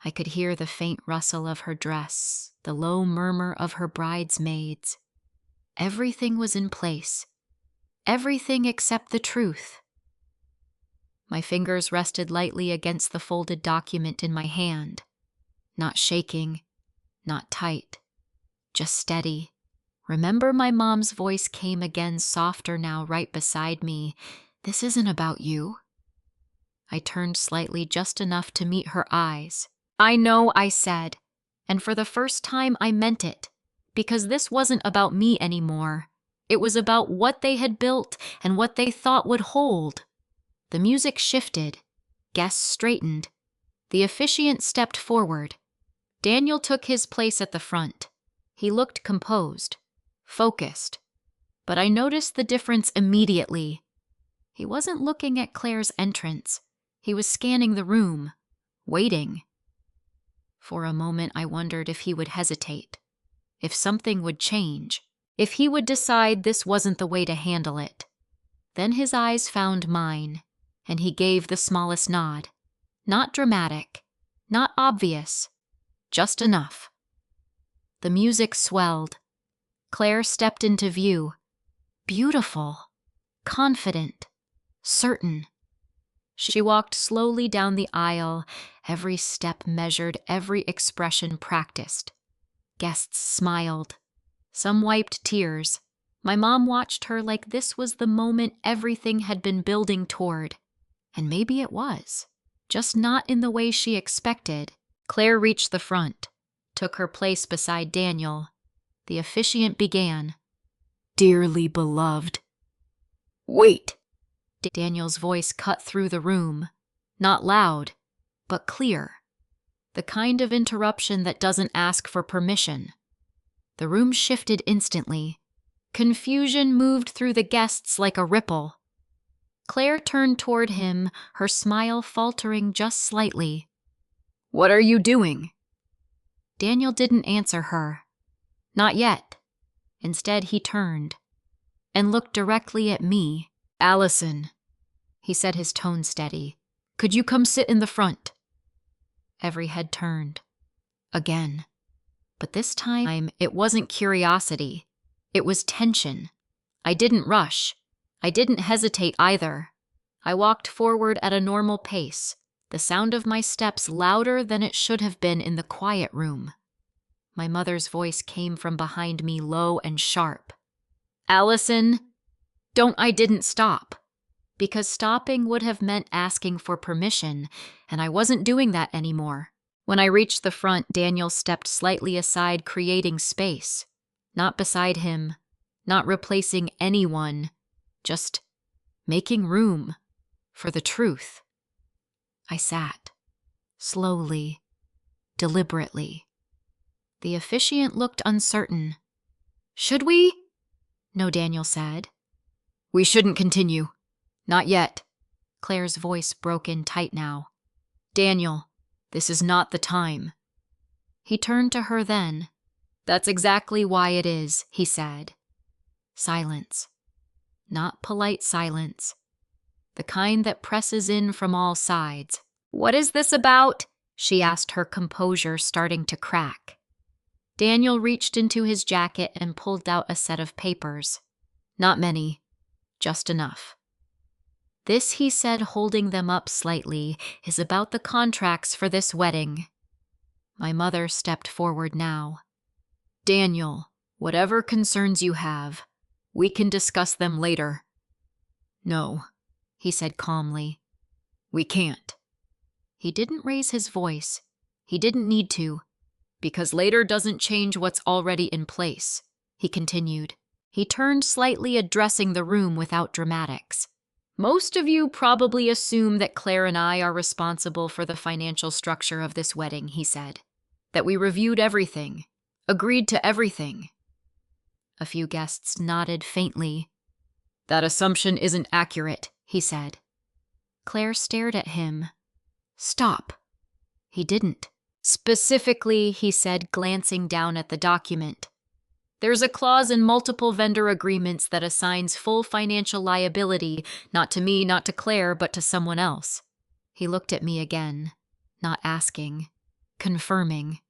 I could hear the faint rustle of her dress, the low murmur of her bridesmaids. Everything was in place. Everything except the truth. My fingers rested lightly against the folded document in my hand. Not shaking, not tight, just steady. Remember, my mom's voice came again, softer now, right beside me. "This isn't about you." I turned slightly, just enough to meet her eyes. "I know," I said, and for the first time I meant it, because this wasn't about me anymore. It was about what they had built and what they thought would hold. The music shifted. Guests straightened. The officiant stepped forward. Daniel took his place at the front. He looked composed, focused, but I noticed the difference immediately. He wasn't looking at Claire's entrance. He was scanning the room, waiting. For a moment, I wondered if he would hesitate, if something would change, if he would decide this wasn't the way to handle it. Then his eyes found mine, and he gave the smallest nod. Not dramatic, not obvious, just enough. The music swelled. Claire stepped into view. Beautiful, confident, certain. She walked slowly down the aisle, every step measured, every expression practiced. Guests smiled. Some wiped tears. My mom watched her like this was the moment everything had been building toward. And maybe it was, just not in the way she expected. Claire reached the front, took her place beside Daniel. The officiant began. "Dearly beloved." "Wait!" Daniel's voice cut through the room. Not loud, but clear. The kind of interruption that doesn't ask for permission. The room shifted instantly. Confusion moved through the guests like a ripple. Claire turned toward him, her smile faltering just slightly. "What are you doing?" Daniel didn't answer her. Not yet. Instead, he turned and looked directly at me. "Allison," he said, his tone steady, "could you come sit in the front?" Every head turned. Again. But this time, it wasn't curiosity. It was tension. I didn't rush. I didn't hesitate either. I walked forward at a normal pace, the sound of my steps louder than it should have been in the quiet room. My mother's voice came from behind me, low and sharp. "Allison, don't." I didn't stop, because stopping would have meant asking for permission, and I wasn't doing that anymore. When I reached the front, Daniel stepped slightly aside, creating space. Not beside him, not replacing anyone, just making room for the truth. I sat, slowly, deliberately. The officiant looked uncertain. "Should we?" "No," Daniel said. "We shouldn't continue. Not yet." Claire's voice broke in tight now. "Daniel, this is not the time." He turned to her then. "That's exactly why it is," he said. Silence. Not polite silence. The kind that presses in from all sides. "What is this about?" she asked, her composure starting to crack. Daniel reached into his jacket and pulled out a set of papers. "Not many, just enough." "This," he said, holding them up slightly, "is about the contracts for this wedding." My mother stepped forward now. "Daniel, whatever concerns you have, We can discuss them later. No, he said calmly. We can't. He didn't raise his voice. He didn't need to. Because later doesn't change what's already in place, he continued. He turned slightly, addressing the room without dramatics. Most of you probably assume that Claire and I are responsible for the financial structure of this wedding, he said. That we reviewed everything, agreed to everything. A few guests nodded faintly. That assumption isn't accurate, he said. Claire stared at him. Stop. He didn't. Specifically, he said, glancing down at the document. There's a clause in multiple vendor agreements that assigns full financial liability, not to me, not to Claire, but to someone else. He looked at me again, not asking, confirming.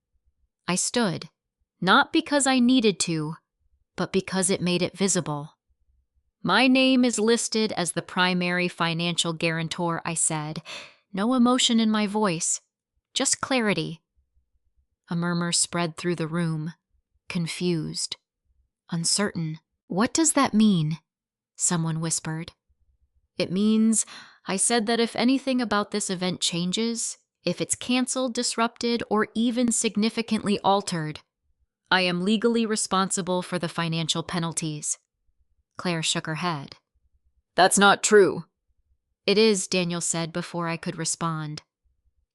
I stood, not because I needed to, but because it made it visible. My name is listed as the primary financial guarantor, I said. No emotion in my voice, just clarity. A murmur spread through the room, confused, uncertain. What does that mean? Someone whispered. It means, I said, that if anything about this event changes, if it's canceled, disrupted, or even significantly altered, I am legally responsible for the financial penalties. Claire shook her head. That's not true. It is, Daniel said before I could respond.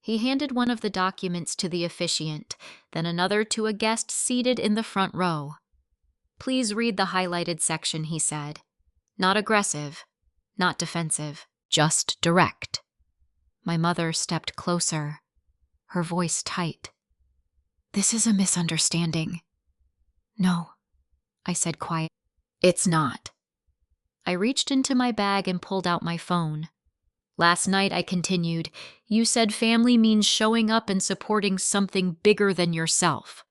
He handed one of the documents to the officiant, then another to a guest seated in the front row. Please read the highlighted section, he said. Not aggressive, not defensive, just direct. My mother stepped closer, her voice tight. This is a misunderstanding. No, I said quietly. It's not. I reached into my bag and pulled out my phone. Last night, I continued, you said family means showing up and supporting something bigger than yourself.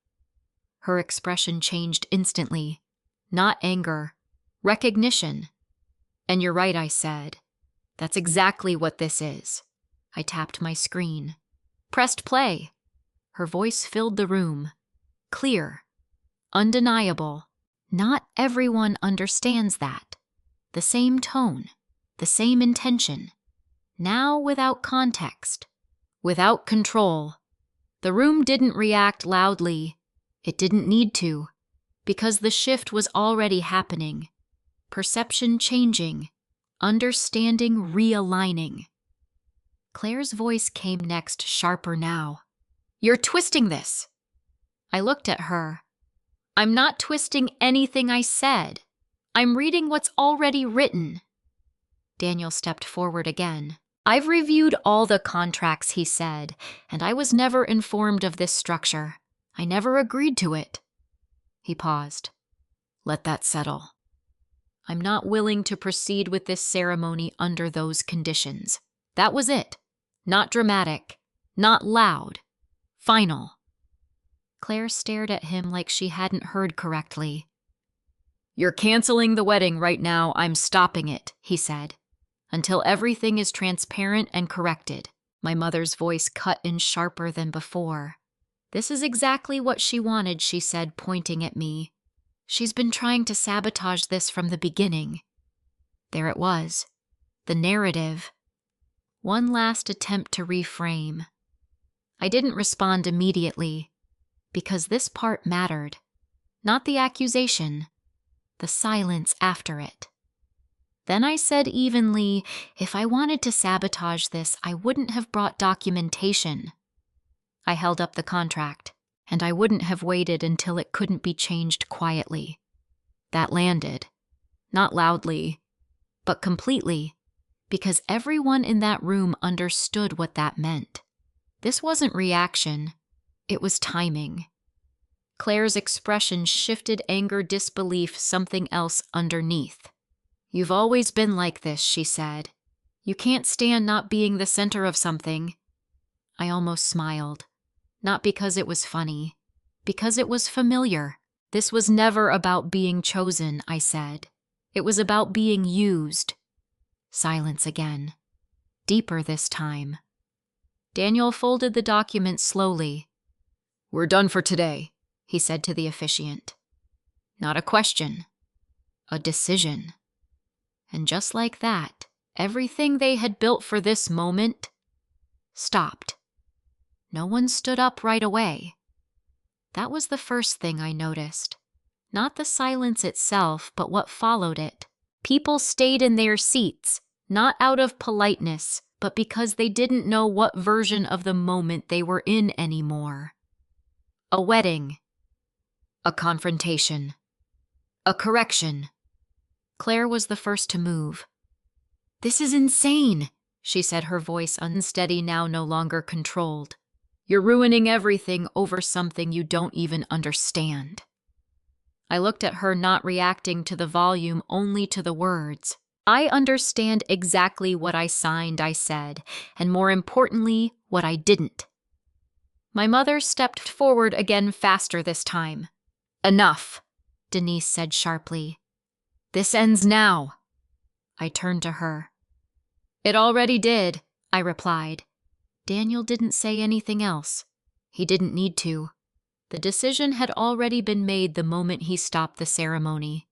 Her expression changed instantly. Not anger, recognition. And you're right, I said. That's exactly what this is. I tapped my screen. Pressed play. Her voice filled the room. Clear. Undeniable. Not everyone understands that. The same tone. The same intention. Now without context, without control. The room didn't react loudly. It didn't need to, because the shift was already happening. Perception changing, understanding realigning. Claire's voice came next, sharper now. You're twisting this. I looked at her. I'm not twisting anything I said. I'm reading what's already written. Daniel stepped forward again. I've reviewed all the contracts, he said, and I was never informed of this structure. I never agreed to it. He paused. Let that settle. I'm not willing to proceed with this ceremony under those conditions. That was it. Not dramatic. Not loud. Final. Claire stared at him like she hadn't heard correctly. You're canceling the wedding right now. I'm stopping it, he said. Until everything is transparent and corrected. My mother's voice cut in sharper than before. This is exactly what she wanted, she said, pointing at me. She's been trying to sabotage this from the beginning. There it was. The narrative. One last attempt to reframe. I didn't respond immediately, because this part mattered. Not the accusation, the silence after it. Then I said evenly, if I wanted to sabotage this, I wouldn't have brought documentation. I held up the contract, and I wouldn't have waited until it couldn't be changed quietly. That landed. Not loudly, but completely, because everyone in that room understood what that meant. This wasn't reaction. It was timing. Claire's expression shifted anger, disbelief, something else underneath. You've always been like this, she said. You can't stand not being the center of something. I almost smiled. Not because it was funny, because it was familiar. This was never about being chosen, I said. It was about being used. Silence again. Deeper this time. Daniel folded the document slowly. We're done for today, he said to the officiant. Not a question. a decision. And just like that, everything they had built for this moment stopped. No one stood up right away. That was the first thing I noticed. Not the silence itself, but what followed it. People stayed in their seats, not out of politeness, but because they didn't know what version of the moment they were in anymore. A wedding. A confrontation. A correction. Claire was the first to move. "This is insane," she said, her voice unsteady, now no longer controlled. "You're ruining everything over something you don't even understand." I looked at her, not reacting to the volume, only to the words. "I understand exactly what I signed," I said, "and more importantly, what I didn't." My mother stepped forward again, faster this time. "Enough," Denise said sharply. "This ends now." I turned to her. "It already did," I replied. Daniel didn't say anything else. He didn't need to. The decision had already been made the moment he stopped the ceremony.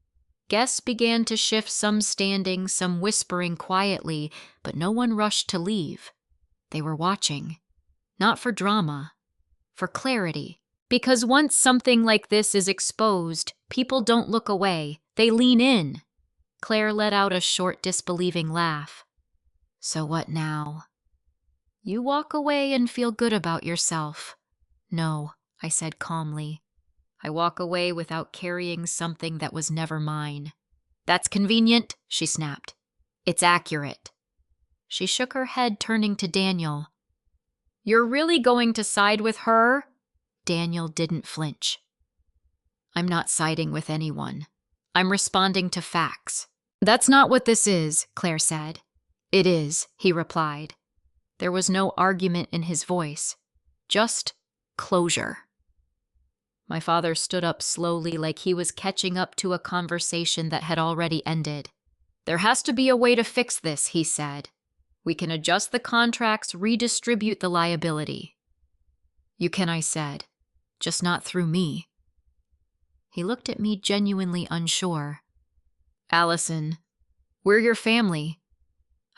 Guests began to shift, some standing, some whispering quietly, but no one rushed to leave. They were watching. Not for drama, for clarity. Because once something like this is exposed, people don't look away, they lean in. Claire let out a short, disbelieving laugh. "So what now?" "You walk away and feel good about yourself." "No," I said calmly. "I walk away without carrying something that was never mine." "That's convenient," she snapped. "It's accurate." She shook her head, turning to Daniel. "You're really going to side with her?" Daniel didn't flinch. "I'm not siding with anyone. I'm responding to facts." "That's not what this is," Claire said. "It is," he replied. There was no argument in his voice, just closure. My father stood up slowly, like he was catching up to a conversation that had already ended. "There has to be a way to fix this," he said. "We can adjust the contracts, redistribute the liability." "You can," I said, "just not through me." He looked at me, genuinely unsure. "Allison, we're your family."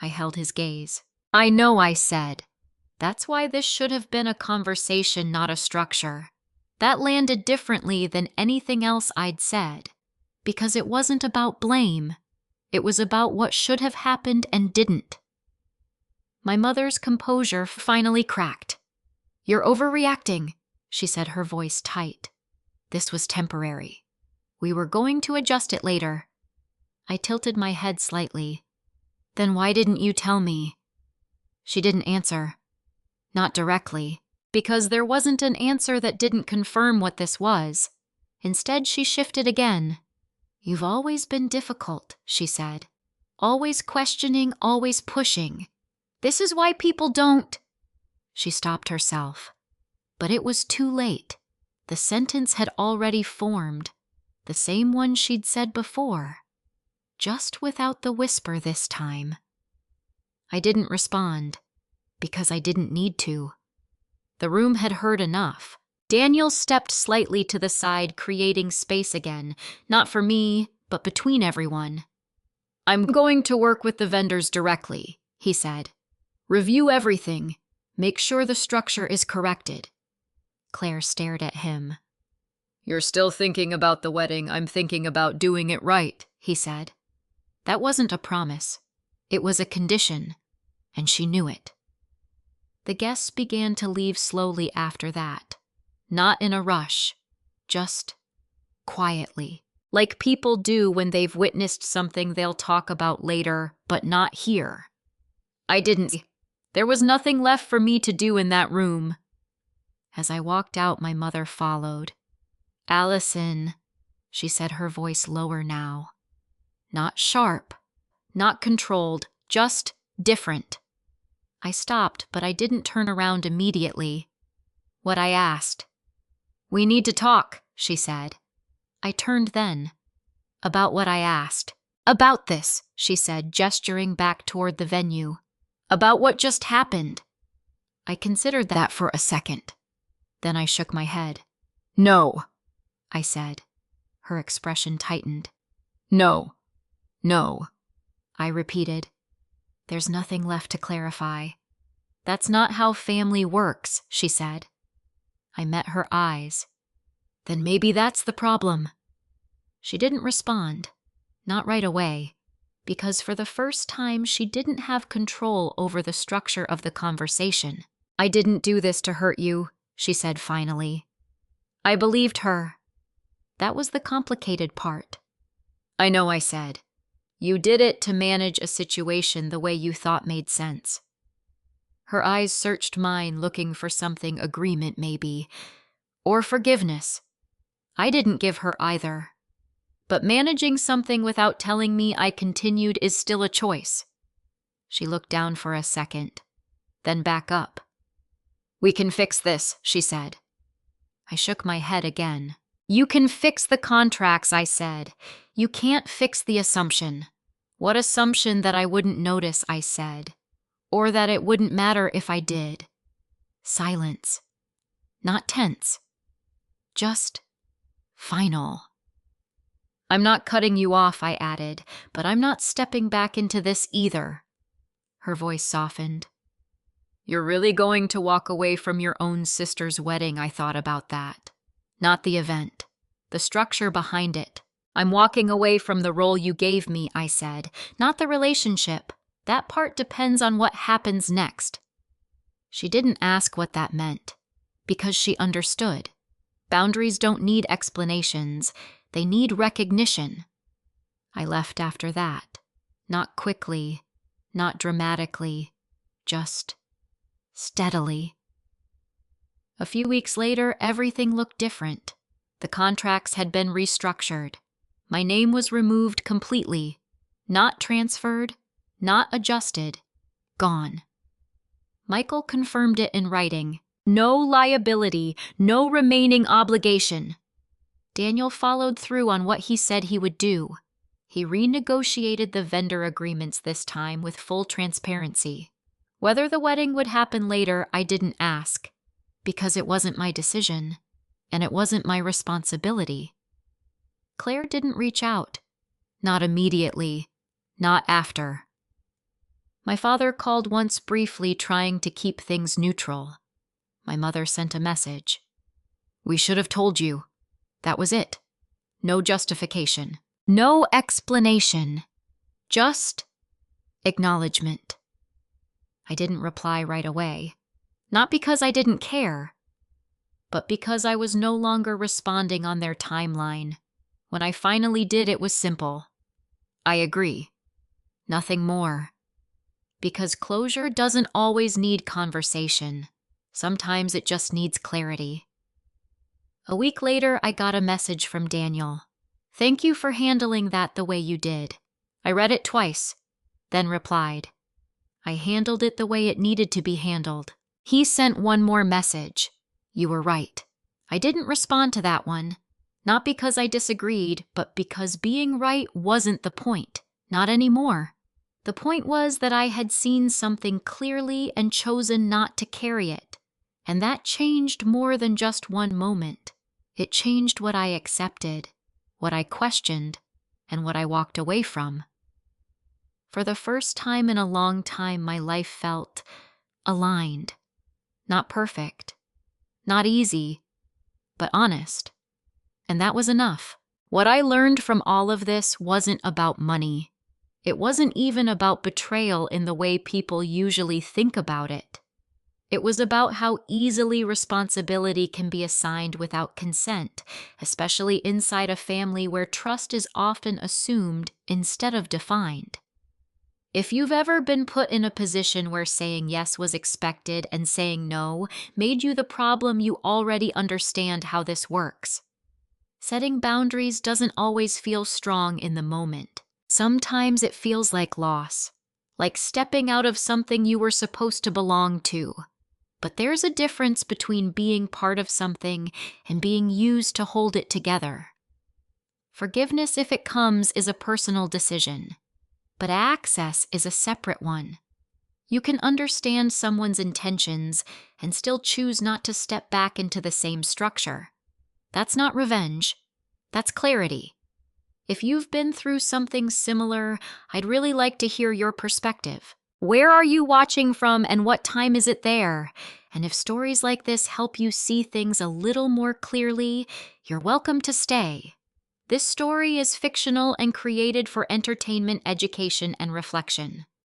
I held his gaze. "I know," I said. "That's why this should have been a conversation, not a structure." That landed differently than anything else I'd said, because it wasn't about blame. It was about what should have happened and didn't. My mother's composure finally cracked. "You're overreacting," she said, her voice tight. "This was temporary. We were going to adjust it later." I tilted my head slightly. "Then why didn't you tell me?" She didn't answer. Not directly, because there wasn't an answer that didn't confirm what this was. Instead, she shifted again. "You've always been difficult," she said. "Always questioning, always pushing. This is why people don't—" She stopped herself. But it was too late. The sentence had already formed, the same one she'd said before, just without the whisper this time. I didn't respond, because I didn't need to. The room had heard enough. Daniel stepped slightly to the side, creating space again, not for me, but between everyone. "I'm going to work with the vendors directly," he said. "Review everything. Make sure the structure is corrected." Claire stared at him. "You're still thinking about the wedding. I'm thinking about doing it right," he said. That wasn't a promise. It was a condition, and she knew it. The guests began to leave slowly after that. Not in a rush, just quietly, like people do when they've witnessed something they'll talk about later, but not here. I didn't. There was nothing left for me to do in that room. As I walked out, my mother followed. "Allison," she said, her voice lower now. Not sharp, not controlled, just different. I stopped, but I didn't turn around immediately. "What I asked." "We need to talk," she said. I turned then. "About what I asked." "About this," she said, gesturing back toward the venue. "About what just happened." I considered that for a second. Then I shook my head. "No," I said. Her expression tightened. No, no, I repeated. There's nothing left to clarify. That's not how family works, she said. I met her eyes. Then maybe that's the problem. She didn't respond, not right away, because for the first time she didn't have control over the structure of the conversation. I didn't do this to hurt you, she said finally. I believed her. That was the complicated part. I know, I said. You did it to manage a situation the way you thought made sense. Her eyes searched mine, looking for something agreement maybe, or forgiveness. I didn't give her either. But managing something without telling me I continued is still a choice. She looked down for a second, then back up. We can fix this, she said. I shook my head again. You can fix the contracts, I said. You can't fix the assumption. What assumption that I wouldn't notice, I said. Or that it wouldn't matter if I did. Silence. Not tense. Just final. I'm not cutting you off, I added, but I'm not stepping back into this either. Her voice softened. You're really going to walk away from your own sister's wedding, I thought about that. Not the event. The structure behind it. I'm walking away from the role you gave me, I said. Not the relationship. That part depends on what happens next. She didn't ask what that meant, because she understood. Boundaries don't need explanations. They need recognition. I left after that. Not quickly, not dramatically, just steadily. A few weeks later, everything looked different. The contracts had been restructured. My name was removed completely, not transferred, not adjusted, gone. Michael confirmed it in writing. No liability, no remaining obligation. Daniel followed through on what he said he would do. He renegotiated the vendor agreements this time with full transparency. Whether the wedding would happen later, I didn't ask, because it wasn't my decision, and it wasn't my responsibility. Claire didn't reach out. Not immediately, not after. My father called once briefly, trying to keep things neutral. My mother sent a message. We should have told you. That was it. No justification. No explanation. Just acknowledgement. I didn't reply right away. Not because I didn't care, but because I was no longer responding on their timeline. When I finally did, it was simple. I agree. Nothing more. Because closure doesn't always need conversation. Sometimes it just needs clarity. A week later, I got a message from Daniel. Thank you for handling that the way you did. I read it twice, then replied. I handled it the way it needed to be handled. He sent one more message. You were right. I didn't respond to that one. Not because I disagreed, but because being right wasn't the point. Not anymore. The point was that I had seen something clearly and chosen not to carry it. And that changed more than just one moment. It changed what I accepted, what I questioned, and what I walked away from. For the first time in a long time, my life felt aligned. Not perfect, not easy, but honest. And that was enough. What I learned from all of this wasn't about money. It wasn't even about betrayal in the way people usually think about it. It was about how easily responsibility can be assigned without consent, especially inside a family where trust is often assumed instead of defined. If you've ever been put in a position where saying yes was expected and saying no made you the problem, you already understand how this works. Setting boundaries doesn't always feel strong in the moment. Sometimes it feels like loss, like stepping out of something you were supposed to belong to. But there's a difference between being part of something and being used to hold it together. Forgiveness, if it comes, is a personal decision, but access is a separate one. You can understand someone's intentions and still choose not to step back into the same structure. That's not revenge. That's clarity. If you've been through something similar, I'd really like to hear your perspective. Where are you watching from and what time is it there? And if stories like this help you see things a little more clearly, you're welcome to stay. This story is fictional and created for entertainment, education, and reflection.